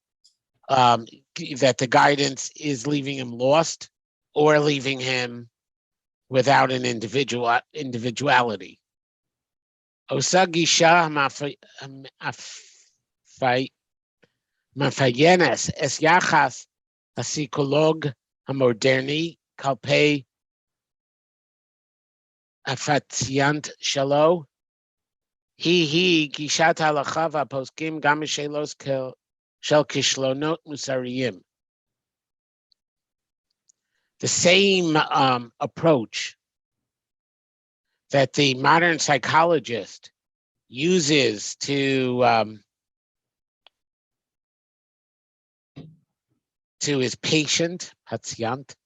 that the guidance is leaving him lost or leaving him without an individuality. Osagisha mafayenes es yachas הפסיכולוג המודרני כלפי הפציינט שלו, היא גישת ההלכה והפוסקים גם בשאלות של כישלונות מוסריים. The same approach that the modern psychologist uses to his patient, patient.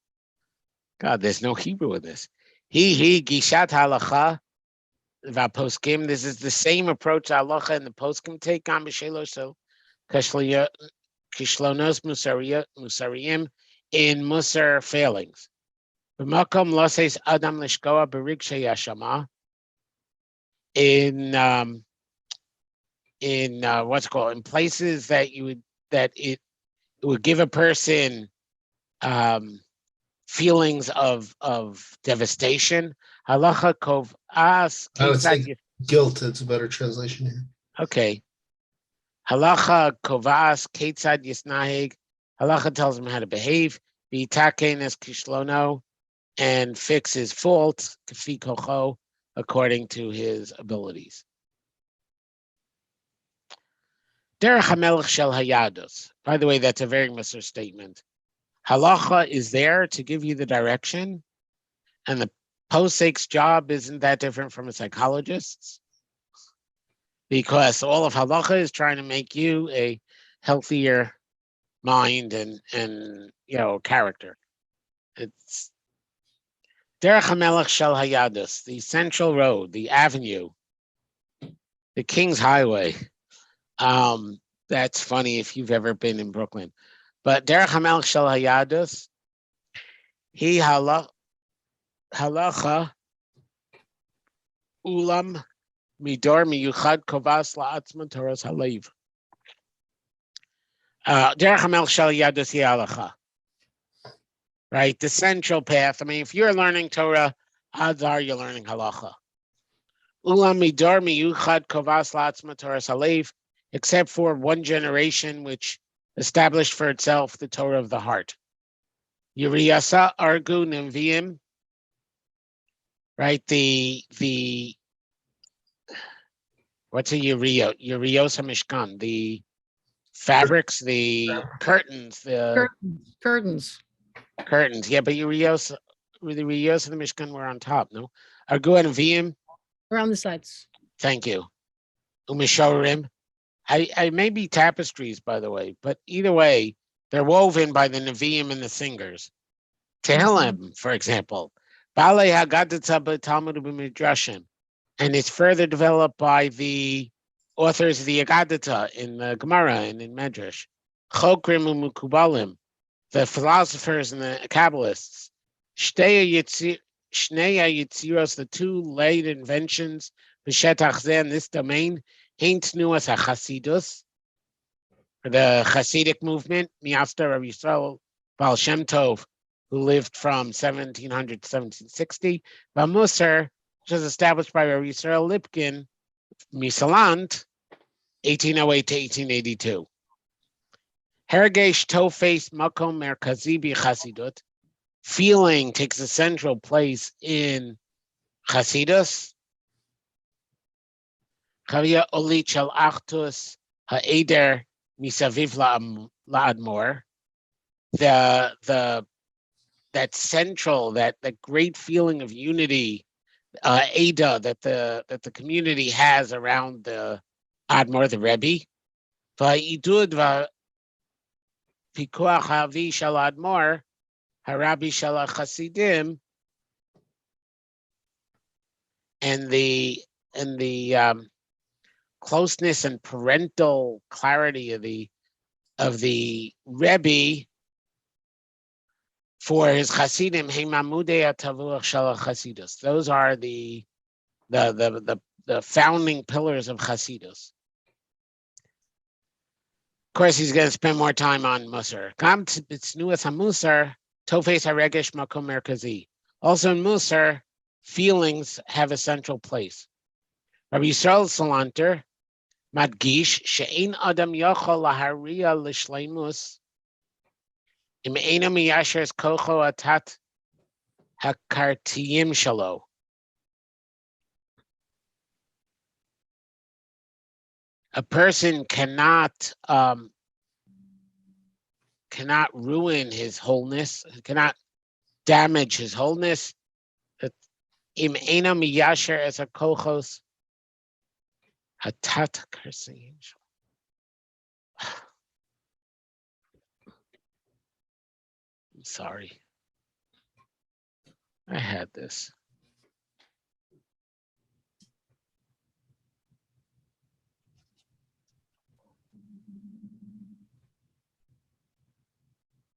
God, there's no Hebrew in this. He gishat halacha v'poskim. This is the same approach halacha and the poskim take on b'shelos so kishlonos musariyim in musar failings. B'makom loses adam lishkoa b'rigshay yashama. In what's called in places that it would give a person feelings of devastation. Halacha kovas. I would say guilt. It's a better translation here. Okay. Halacha kovas ketzad yisnahig. Halacha tells him how to behave. V'itaken es kishlono, and fix his faults k'fi kocho, according to his abilities. Derech hamelech shel haYedidus. By the way, that's a very Musar statement. Halacha is there to give you the direction, and the posek's job isn't that different from a psychologist's, because all of halacha is trying to make you a healthier mind and character. It's Derech hamelech shel haYedidus, the central road, the avenue, the King's Highway. That's funny if you've ever been in Brooklyn. But Derech hamelech shel haYedidus, he halacha Olam midor miyuchad kovas la'atzma toras halev. Derech hamelech shel haYedidus hi halacha. Right, the central path. I mean, if you're learning Torah, odds are you're learning halacha. Olam midor miyuchad kovas la'atzma toras halev, except for one generation which established for itself the Torah of the heart. Yiriyasa argu nevim, right? The what's a yiriyot? Yiriyos hamishkan, the fabrics, the curtains, Curtains. Curtains. Yeah, but the Riyos of the Mishkan were on top, no? Argu and Avim, Around the sides. thank you. Umishorim. I may be tapestries, by the way, but either way, they're woven by the Nevi'im and the singers. Tehillim, for example. Balei Haggadah Talmud B'Midrashim. And it's further developed by the authors of the Haggadah in the Gemara and in Medrash. Chokrim Umukubalim, the philosophers and the Kabbalists. Shnei Yitziros, the two late inventions, B'Shetach Zeh, in this domain, Hein Tnuas HaChasidus, the Hasidic movement, Miasta Rabbi Yisrael Baal Shem Tov, who lived from 1700 to 1760, Musar, which was established by Rabbi Yisrael Lipkin, Misalant, 1808 to 1882. Hergesh Tofes Makom Merkazi Chasidut, feeling takes a central place in Chasidus. Chavia Olit Shel Achtus Ha'eder Misaviv La'admor, that central, that great feeling of unity, Ada, that the community has around the Admor, the Rebbe. Va'idud va'pikuach havi shel Admor, harabi shel Chasidim, and the closeness and parental clarity of the Rebbe for his Chasidim, Heimamudei Atavuach Shel Chasidus. Those are the founding pillars of Chasidus. Of course, he's going to spend more time on Musar. Gam Tznuas HaMusar, Tofes HaRegesh Makom Merkazi. Also in Musar, feelings have a central place. Rabbi Yisrael Salanter, Madgish, She'ein Adam Yochol Lahariya L'Shleimus, Im Eino Miyasher Kocho Atat Hakartiyim Shalo. A person cannot ruin his wholeness, cannot damage his wholeness. Im Eino Miyasher as a kochos hatat karsiyim. I'm sorry. I had this.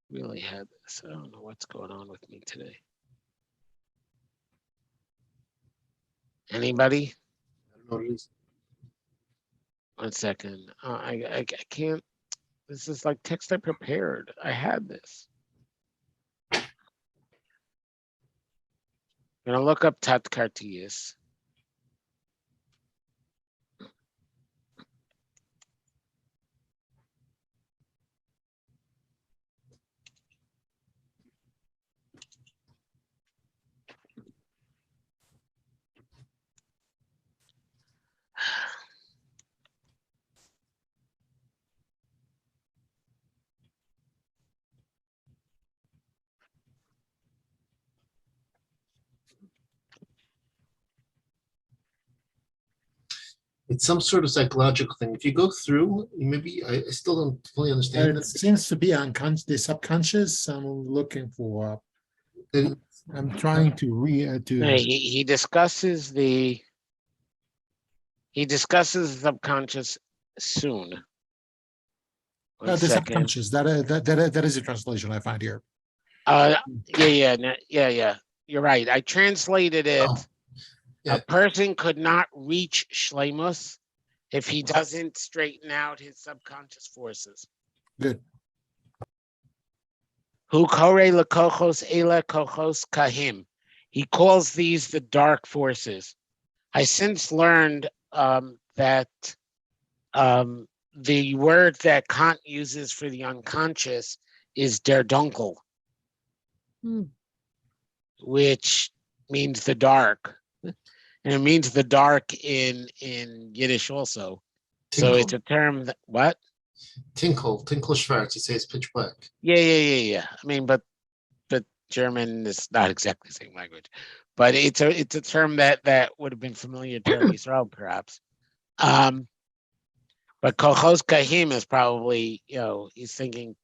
Really had this. I don't know what's going on with me today. Anybody? I don't know what it is. 1 second. I can't. This is like text I prepared. I had this. I'm gonna look up Tat Kartiyis. It's some sort of psychological thing. If you go through, maybe I still don't fully understand It seems to be unconscious, the subconscious. I'm looking for. it. I'm trying to He discusses the subconscious soon. One the second. subconscious. That is a translation I find here. Yeah. You're right. I translated it. Oh, yeah. A person could not reach Shleimus if he doesn't straighten out his subconscious forces. Good. Hu kore lekochos ele kochos kahim. He calls these the dark forces. I since learned that the word that Kant uses for the unconscious is der Dunkel, which means the dark. And it means the dark in Yiddish also. Tinkle. So it's a term that, what? Tinkle Schwarz. You say it's pitch black. Yeah. I mean, but German is not exactly the same language, but it's a term that would have been familiar to Rabbi Yisrael, perhaps. But kolchos kahim is probably, he's thinking,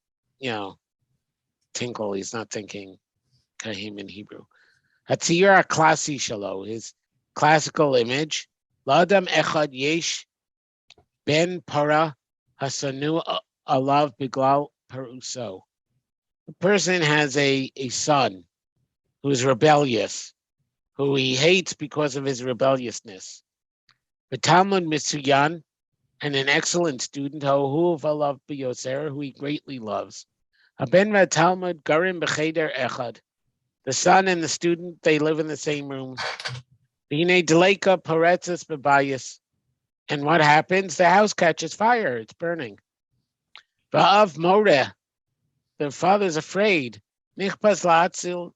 tinkle. He's not thinking kahim in Hebrew. Hatziyur klasi shalo, his classical image. L'adam echad yesh ben para hasanu alav biglal peruso. A person has a son who is rebellious, who he hates because of his rebelliousness. The Talmud Mitsuyan, and an excellent student, who he greatly loves. Haben Talmud garim b'cheder echad. The son and the student, they live in the same room. V'hinei deleka paretzes b'bayis. And what happens? The house catches fire. It's burning. Va'av moreh. The father's afraid. Nichpas la'atzil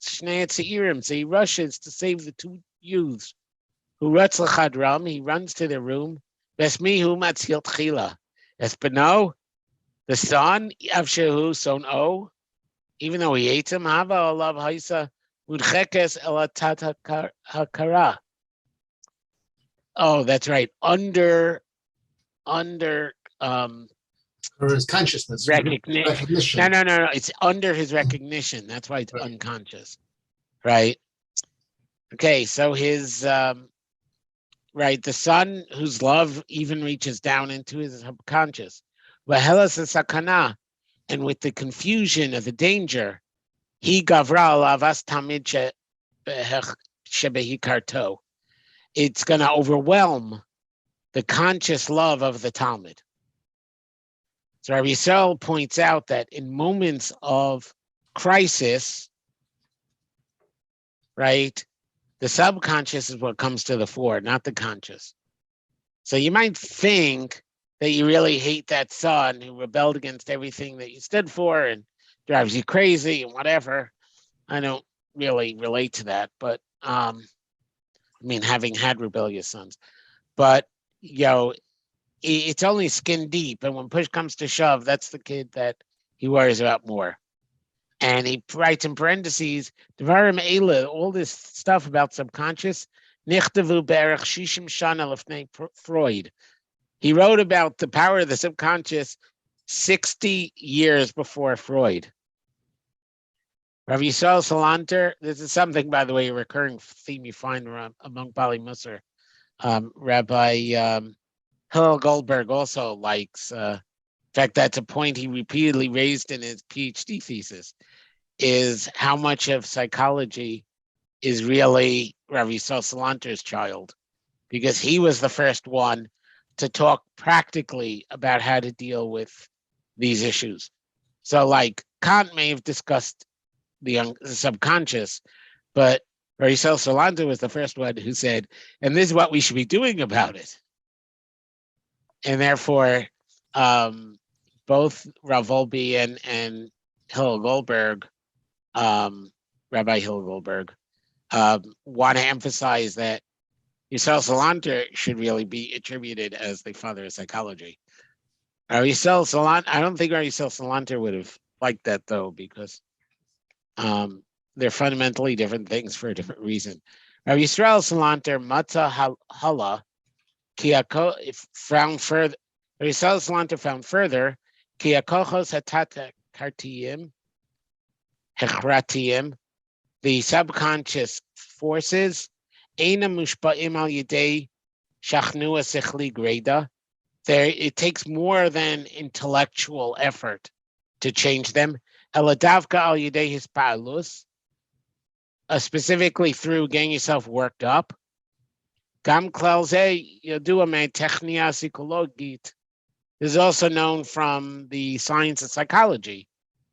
shnei tzeirim. So he rushes to save the two youths. Hu ratz l'chadram. He runs to their room. Vesmihu matzil tchila. Espeno, the son, avshehu son o, even though he hates him, hava olav haisa mudchekes elatat hakara. Oh, that's right. Under Or his consciousness. recognition. No. It's under his recognition. That's why it's unconscious. Right? Okay, so his right, the son whose love even reaches down into his subconscious. Vahelas sakana, and with the confusion of the danger, he gavra alavas tamid shebehikarto. It's going to overwhelm the conscious love of the Talmud. So Rabbi Yisrael points out that in moments of crisis, right, the subconscious is what comes to the fore, not the conscious. So you might think that you really hate that son who rebelled against everything that you stood for and drives you crazy and whatever. I don't really relate to that, but having had rebellious sons. But, it's only skin deep. And when push comes to shove, that's the kid that he worries about more. And he writes in parentheses, Devarim Eila, all this stuff about subconscious, Nichtavu Berech Shishim Shana Lefnei Freud. He wrote about the power of the subconscious 60 years before Freud. Rabbi Yisrael Salanter, this is something, by the way, a recurring theme you find among Bali Musar. Rabbi Hillel Goldberg also likes, in fact, that's a point he repeatedly raised in his PhD thesis, is how much of psychology is really Rabbi Yisrael Salanter's child, because he was the first one to talk practically about how to deal with these issues. So like Kant may have discussed the subconscious, but Rabbi Yisrael Salanter was the first one who said, and this is what we should be doing about it. And therefore, both Rav Wolbe and Hillel Goldberg, Rabbi Hillel Goldberg, want to emphasize that Yisrael Salanter should really be attributed as the father of psychology. Rabbi Yisrael Salanter, I don't think Rabbi Yisrael Salanter would have liked that, though, because they're fundamentally different things for a different reason. Rabbi Yisrael Salanter, Matzah Hala, found further. Rabbi Yisrael Salanter found further, Kiyakochos Hatata Kartiyim, Hechratiyim, the subconscious forces, Eina Mushba'im al Yidei Shachnua Sichli Greda. It takes more than intellectual effort to change them. Eladavka al Yidei Hispalus, specifically through getting yourself worked up. Gam Klalze Yodua Technia Psychologit is also known from the science of psychology.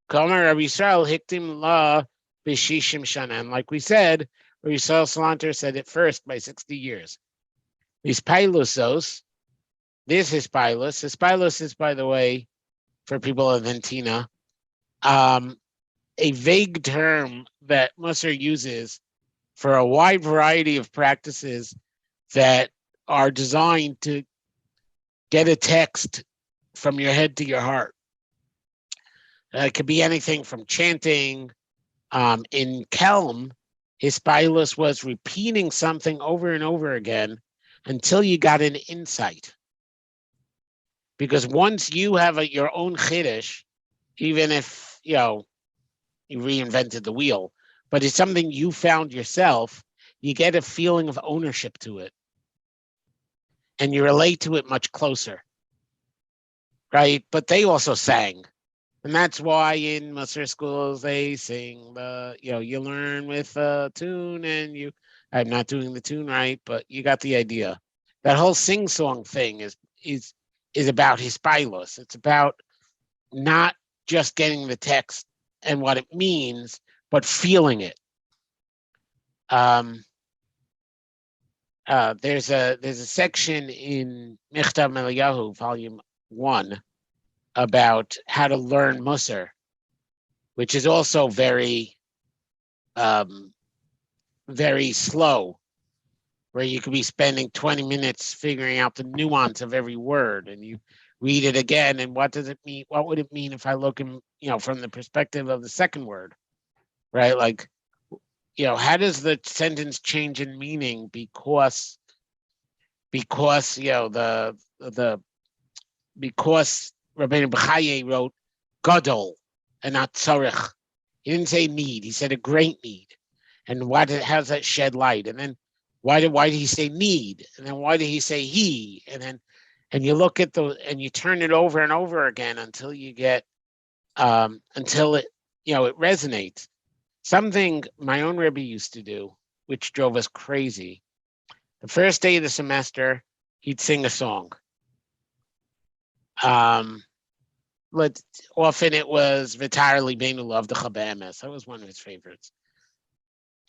Komer Rabbi Yisrael Hiktim La B'Shishim Shana. And like we said, Rabbi Yisrael Salanter said it first by 60 years. Hispailusos, this Hispailos is, by the way, for people of Ventina, a vague term that Musar uses for a wide variety of practices that are designed to get a text from your head to your heart. It could be anything from chanting, In Kelm, Hispilus was repeating something over and over again until you got an insight. Because once you have your own chiddush, even if you reinvented the wheel, but it's something you found yourself, you get a feeling of ownership to it, and you relate to it much closer, right? But they also sang. And that's why in Musar schools they sing you learn with a tune, and I'm not doing the tune right, but you got the idea. That whole sing-song thing is about hispilus. It's about not just getting the text and what it means, but feeling it. There's a section in Michtav Meliyahu, Volume 1, about how to learn Musar, which is also very, very slow, where you could be spending 20 minutes figuring out the nuance of every word, and you read it again, and what does it mean? What would it mean if I look in, from the perspective of the second word, right? Like, how does the sentence change in meaning because Rabbeinu B'chaye wrote gadol and not tzarich. He didn't say need. He said a great need. And how's that shed light? And then why did he say need? And then why did he say he? And you look at and you turn it over and over again until you get until it it resonates. Something my own Rebbe used to do, which drove us crazy. The first day of the semester, he'd sing a song. Often it was V'tar Libeinu L'Avdecha Be'emes. That was one of his favorites.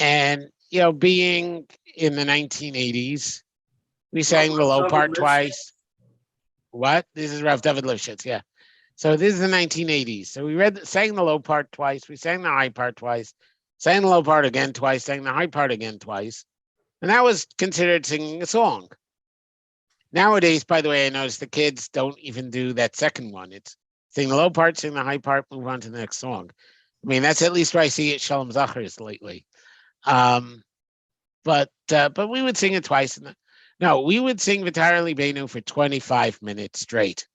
And, being in the 1980s, we sang the low part twice. What? This is Rav David Lifshitz, yeah. So this is the 1980s. So we sang the low part twice. We sang the high part twice. Sang the low part again twice. Sang the high part again twice. And that was considered singing a song. Nowadays, by the way, I noticed the kids don't even do that second one. It's sing the low part, sing the high part, move on to the next song. I mean, that's at least where I see it Shalom Zachars lately. But we would sing it twice. No, we would sing V'tar Libeinu for 25 minutes straight.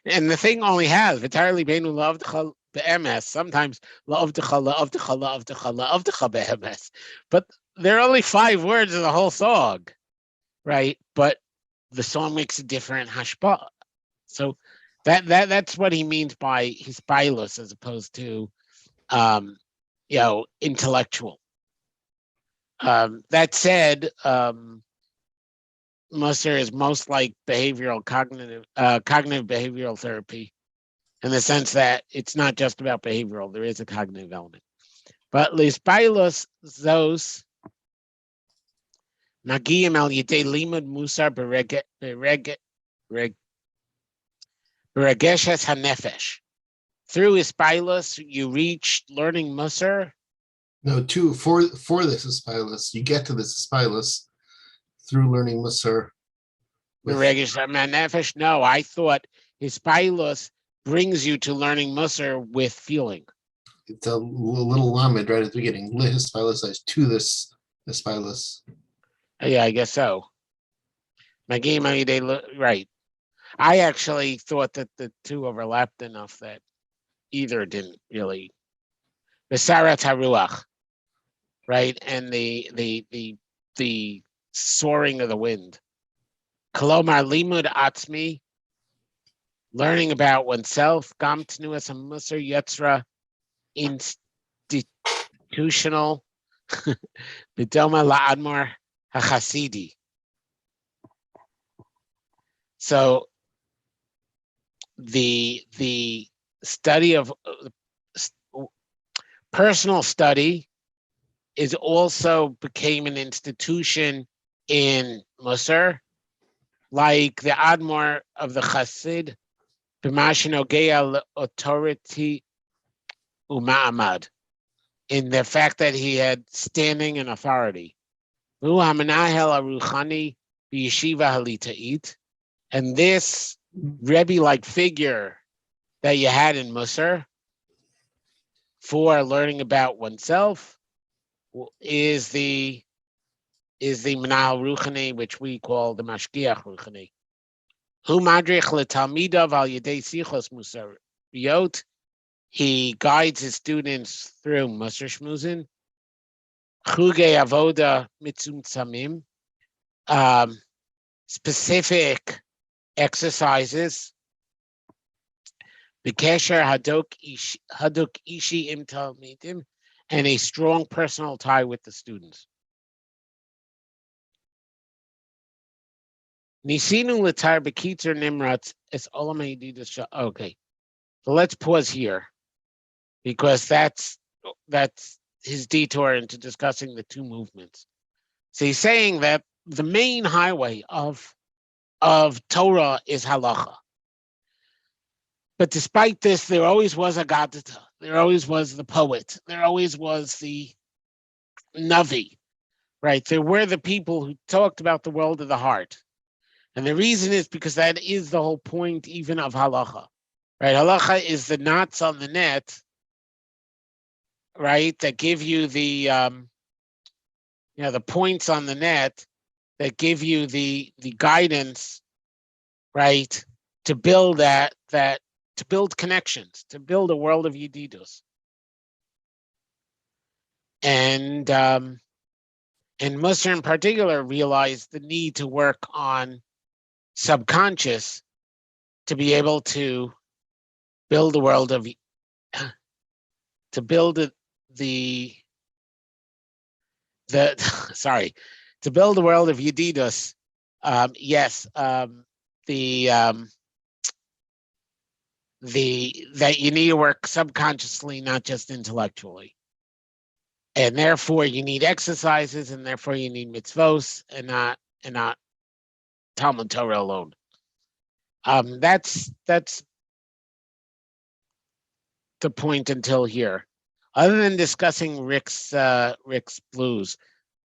And the thing only has V'tar Libeinu L'Avdecha Be'emes. Sometimes L'Avdecha Be'emes. But there are only 5 words in the whole song, right? But the song makes a different hashpah. So that's what he means by hispilus as opposed to intellectual. That said, Musar is most like cognitive behavioral therapy, in the sense that it's not just about behavioral. There is a cognitive element. But hispilus zos Nagiyim al yedei limud musar beregeshes hanefesh. Through hispilus, you reach learning musar. No, for this hispilus, you get to this hispilus through learning musar. Beregeshes hanefesh. No, I thought hispilus brings you to learning musar with feeling. It's a little lamed right at the beginning. Li hispilus to this hispilus. Yeah, I guess so. Right. I actually thought that the two overlapped enough that either didn't really. The Sarat HaRuach, right, and the soaring of the wind. Kolomar limud atzmi, learning about oneself. Gam tnuas hamusar yetzra, institutional. Bidoma la'admor HaChasidi. So the study of personal study became an institution in Musar, like the Admor of the Chassid, b'mashinogea authority uma'amad, in the fact that he had standing and authority. And this Rebbe-like figure that you had in Musar for learning about oneself is the Manal Ruchani, which we call the Mashgiach Ruchani. Hu madrich letalmidav al yedei sichos musariyot. He guides his students through Musar Shmuzin. Chuge avoda mitzumtzamim. Specific exercises. B'kesher haduk ishi im talmidim, and a strong personal tie with the students. Nisinu l'tar b'kitzer nimratz es olam haYedidus. Okay, so let's pause here because that's his detour into discussing the two movements. So he's saying that the main highway of Torah is halacha. But despite this, there always was a Gadita. There always was the poet. There always was the Navi, right? There were the people who talked about the world of the heart. And the reason is because that is the whole point even of halacha, right? Halacha is the knots on the net, right? That give you the, the points on the net that give you the guidance, right? To build to build connections, to build a world of haYedidus. And Musar in particular realized the need to work on subconscious to be able to build a world of, to build to build a world of haYedidus. That you need to work subconsciously, not just intellectually. And therefore you need exercises, and therefore you need mitzvos, and not Talmud Torah alone. That's the point until here. Other than discussing Rick's blues,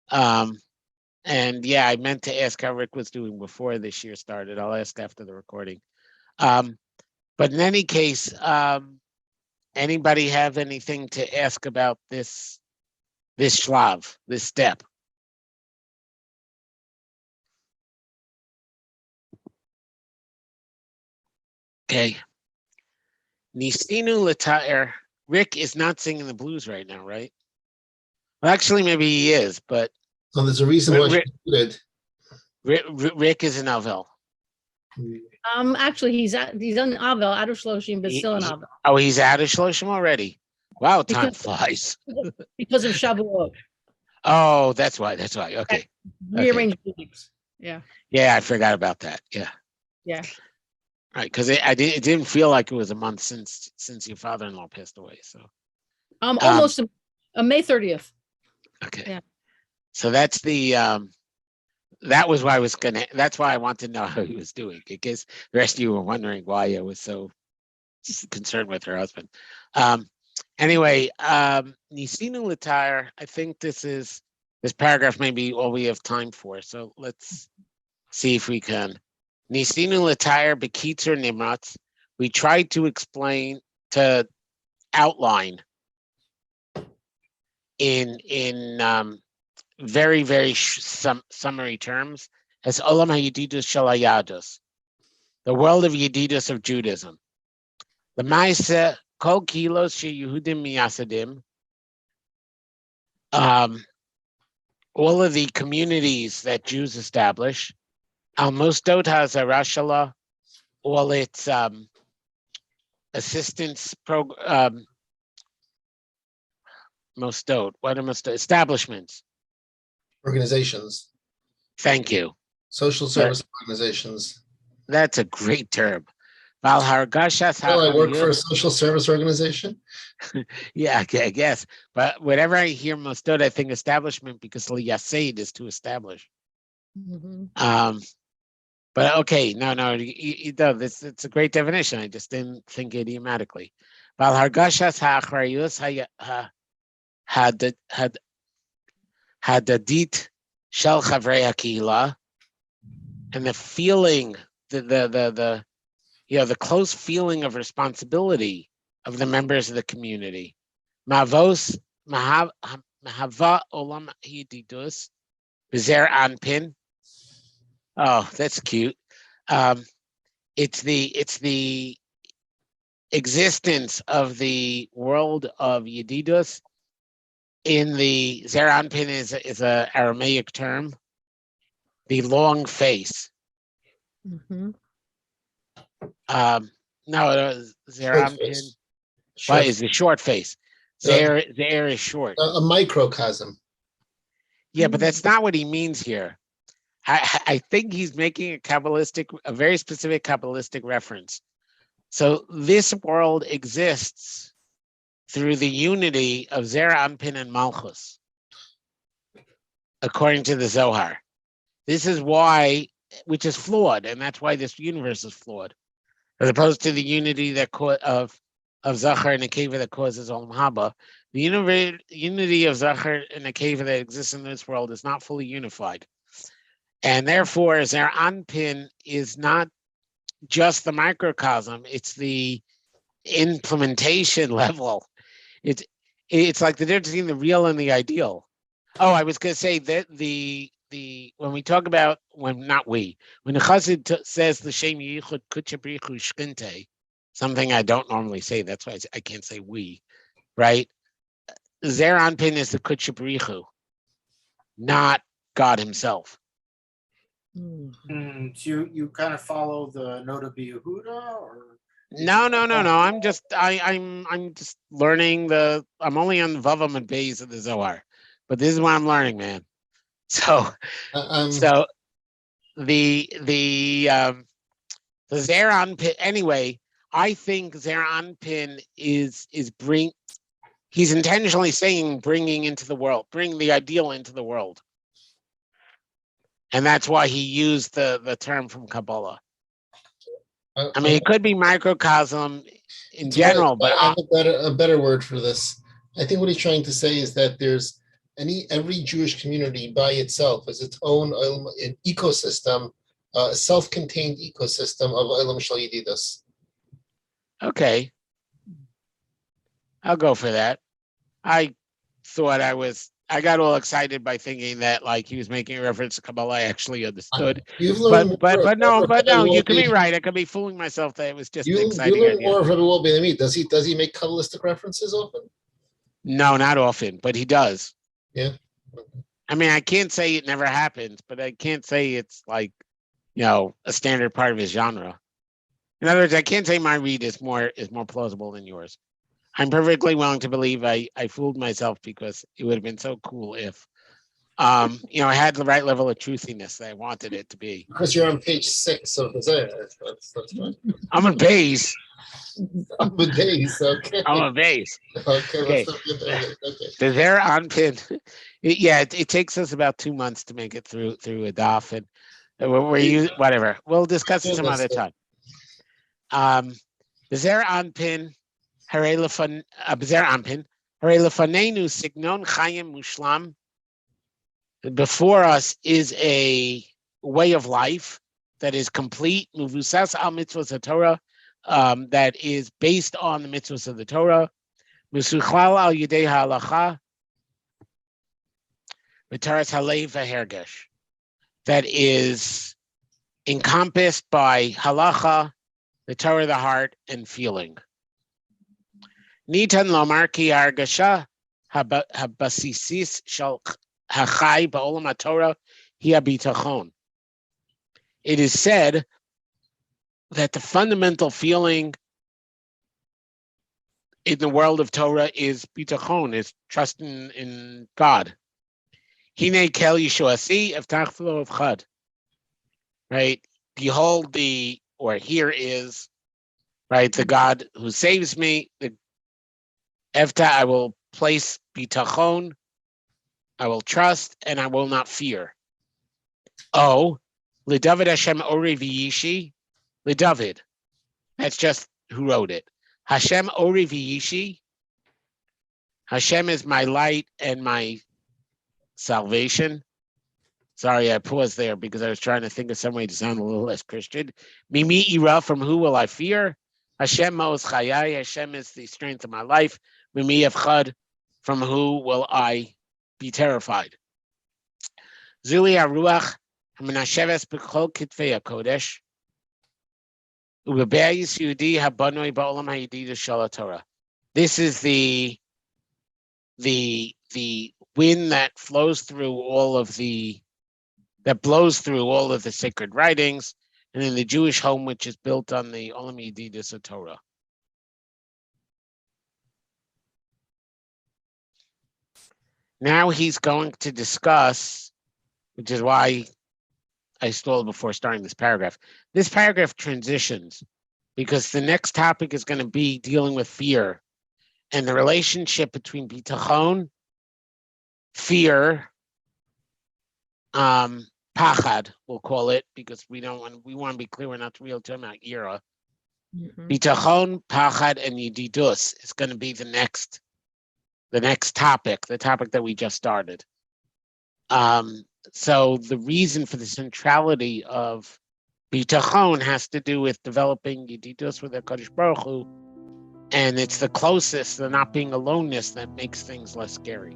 and yeah, I meant to ask how Rick was doing before this year started. I'll ask after the recording. But in any case, anybody have anything to ask about this shlav, this step? Okay. Nisinu l'ta'er. Rick is not singing the blues right now, right? Well, actually, maybe he is, but So there's a reason why she did. Rick is in Avel. Actually, he's on Avel, out of Shloshim, but still in Avel. Oh, he's out of Shloshim already. Wow, time Because- flies. Because of Shavuot. Oh, that's why. Okay. Rearranged weeks. Yeah. Yeah, I forgot about that. Yeah. Yeah. Right, because it didn't feel like it was a month since your father-in-law passed away. So Almost May 30th. okay. Yeah. So that's the that was why that's why I wanted to know how he was doing. Because the rest of you were wondering why I was so concerned with her husband. Anyway, Nisinu l'ta'er, I think this paragraph may be all we have time for. So let's see if we can. Nisinu l'ta'er b'kitzer nimratz. We tried to outline in very, very summary terms as Olam haYedidus shel haYadus, the world of haYedidus of Judaism. The Ma'aseh kol kilos sheYehudim miyasadim. All of the communities that Jews establish. Al Mosdot HaZarah Shala, all its assistance program. Mosdot. What are Mosdot? Establishments. Organizations. Thank you. Social service organizations. That's a great term. Val Hargashas. Well, I work for a social service organization. Yeah, I guess. But whenever I hear Mosdot, I think establishment because liyaseid is to establish. Mm-hmm. But okay, no, it's a great definition. I just didn't think idiomatically. Val Hargashas ha'achrayus hadadit shel chavrei hakihila, and the feeling, the close feeling of responsibility of the members of the community. Mavos Mahava Olam haYedidus Bezer Anpin. Oh, that's cute. It's the existence of the world of Yedidus in the Zer Anpin is a Aramaic term. The long face. Mhm. No, Zer Short Anpin. face. What Short- is the short face? Zer is short. a microcosm. Yeah, but that's not what he means here. I think he's making a very specific Kabbalistic reference. So this world exists through the unity of Zer Anpin and Malchus, according to the Zohar. This is why, which is flawed, and that's why this universe is flawed, as opposed to the unity of Zachar and Nekeva that causes Olam Haba. The unity of Zachar and Nekeva that exists in this world is not fully unified. And therefore, Zer Anpin is not just the microcosm, it's the implementation level. It's like the difference between the real and the ideal. Oh, I was going to say that when we talk about, when the Chassid says the Shem Yichud Kutchabrichu Shkinte, something I don't normally say, that's why I can't say we, right? Zer Anpin is the Kutchabrichu, not God himself. Mhm. So you kind of follow the Noda Yehuda, or No. I'm just learning I'm only on the Vavam and Bays of the Zohar, but this is what I'm learning, man. So Um, the Zer Anpin, anyway, I think Zer Anpin is he's intentionally saying bringing into the world, bring the ideal into the world. And that's why he used the term from Kabbalah. I mean, it could be microcosm in general, but I have a better word for this. I think what he's trying to say is that there's every Jewish community by itself is its own an ecosystem, a self-contained ecosystem of Olam Shel Yedidus. okay, I'll go for that. I thought I got all excited by thinking that like he was making a reference to Kabbalah. I actually understood, You've learned but no, you could be right. I could be fooling myself that it was just an You exciting learn idea. more of Rabbi Wolbe than me. Does he make Kabbalistic references often? No, not often, but he does. Yeah. I mean, I can't say it never happens, but I can't say it's like, a standard part of his genre. In other words, I can't say my read is more plausible than yours. I'm perfectly willing to believe I fooled myself because it would have been so cool if, I had the right level of truthiness that I wanted it to be. Because you're on page 6 of the Zohar. That's right. I'm a base. On the days, okay. I'm a base. Okay. Okay. The Zer Anpin. It takes us about 2 months to make it through a DAF, and whatever. We'll discuss it some other time. The Zer Anpin. Zer Anpin. Lefanenu signon chayim mushlam. Before us is a way of life that is complete, muvusas al mitzvos haTorah, that is based on the mitzvos of the Torah, musuchlal al yidei halacha, v'taras halev v'hergesh, that is encompassed by halacha, the Torah, the heart, and feeling. Nitan lomar ki argasha habasisis shel hachai ba'olam haTorah hi habitachon. It is said that the fundamental feeling in the world of Torah is bitachon, is trust in God. Hine kel yishuasi eftach v'lo avchad. Right? Behold here is, right, the God who saves me. The Evta, I will place bitachon, I will trust, and I will not fear. Oh, LeDavid Hashem Ori V'Yishi, LeDavid. That's just who wrote it. Hashem Ori V'Yishi. Hashem is my light and my salvation. Sorry, I paused there because I was trying to think of some way to sound a little less Christian. Mimi Ira, from who will I fear? Hashem Ma'oz Chayai. Hashem is the strength of my life. Mimi Avchad, From who will I be terrified? Zui haruach hamanasheves b'chol kitvei hakodesh u'bebayis Yehudi habanoi ba'olam haYedidus shel Torah. This is the wind that blows through all of the sacred writings, and in the Jewish home, which is built on the Olam haYedidus of Torah. Now he's going to discuss, which is why I stalled before starting this paragraph. This paragraph transitions because the next topic is going to be dealing with fear and the relationship between bitachon, fear, pachad, we'll call it, because we want to be clear, we're not really talking about ira. Bitachon, pachad, and yedidus is going to be the next topic, the topic that we just started. So the reason for the centrality of bitachon has to do with developing yedidus with HaKadosh Baruch Hu, and it's the closest, the not being aloneness, that makes things less scary.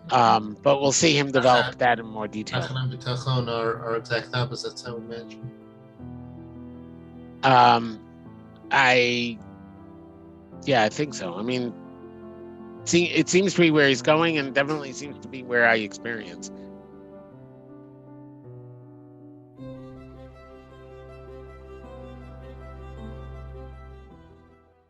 But we'll see him develop that in more detail. Pachad and bitachon are exact opposites, I would imagine. I think so. I mean, it seems to be where he's going, and definitely seems to be where I experience.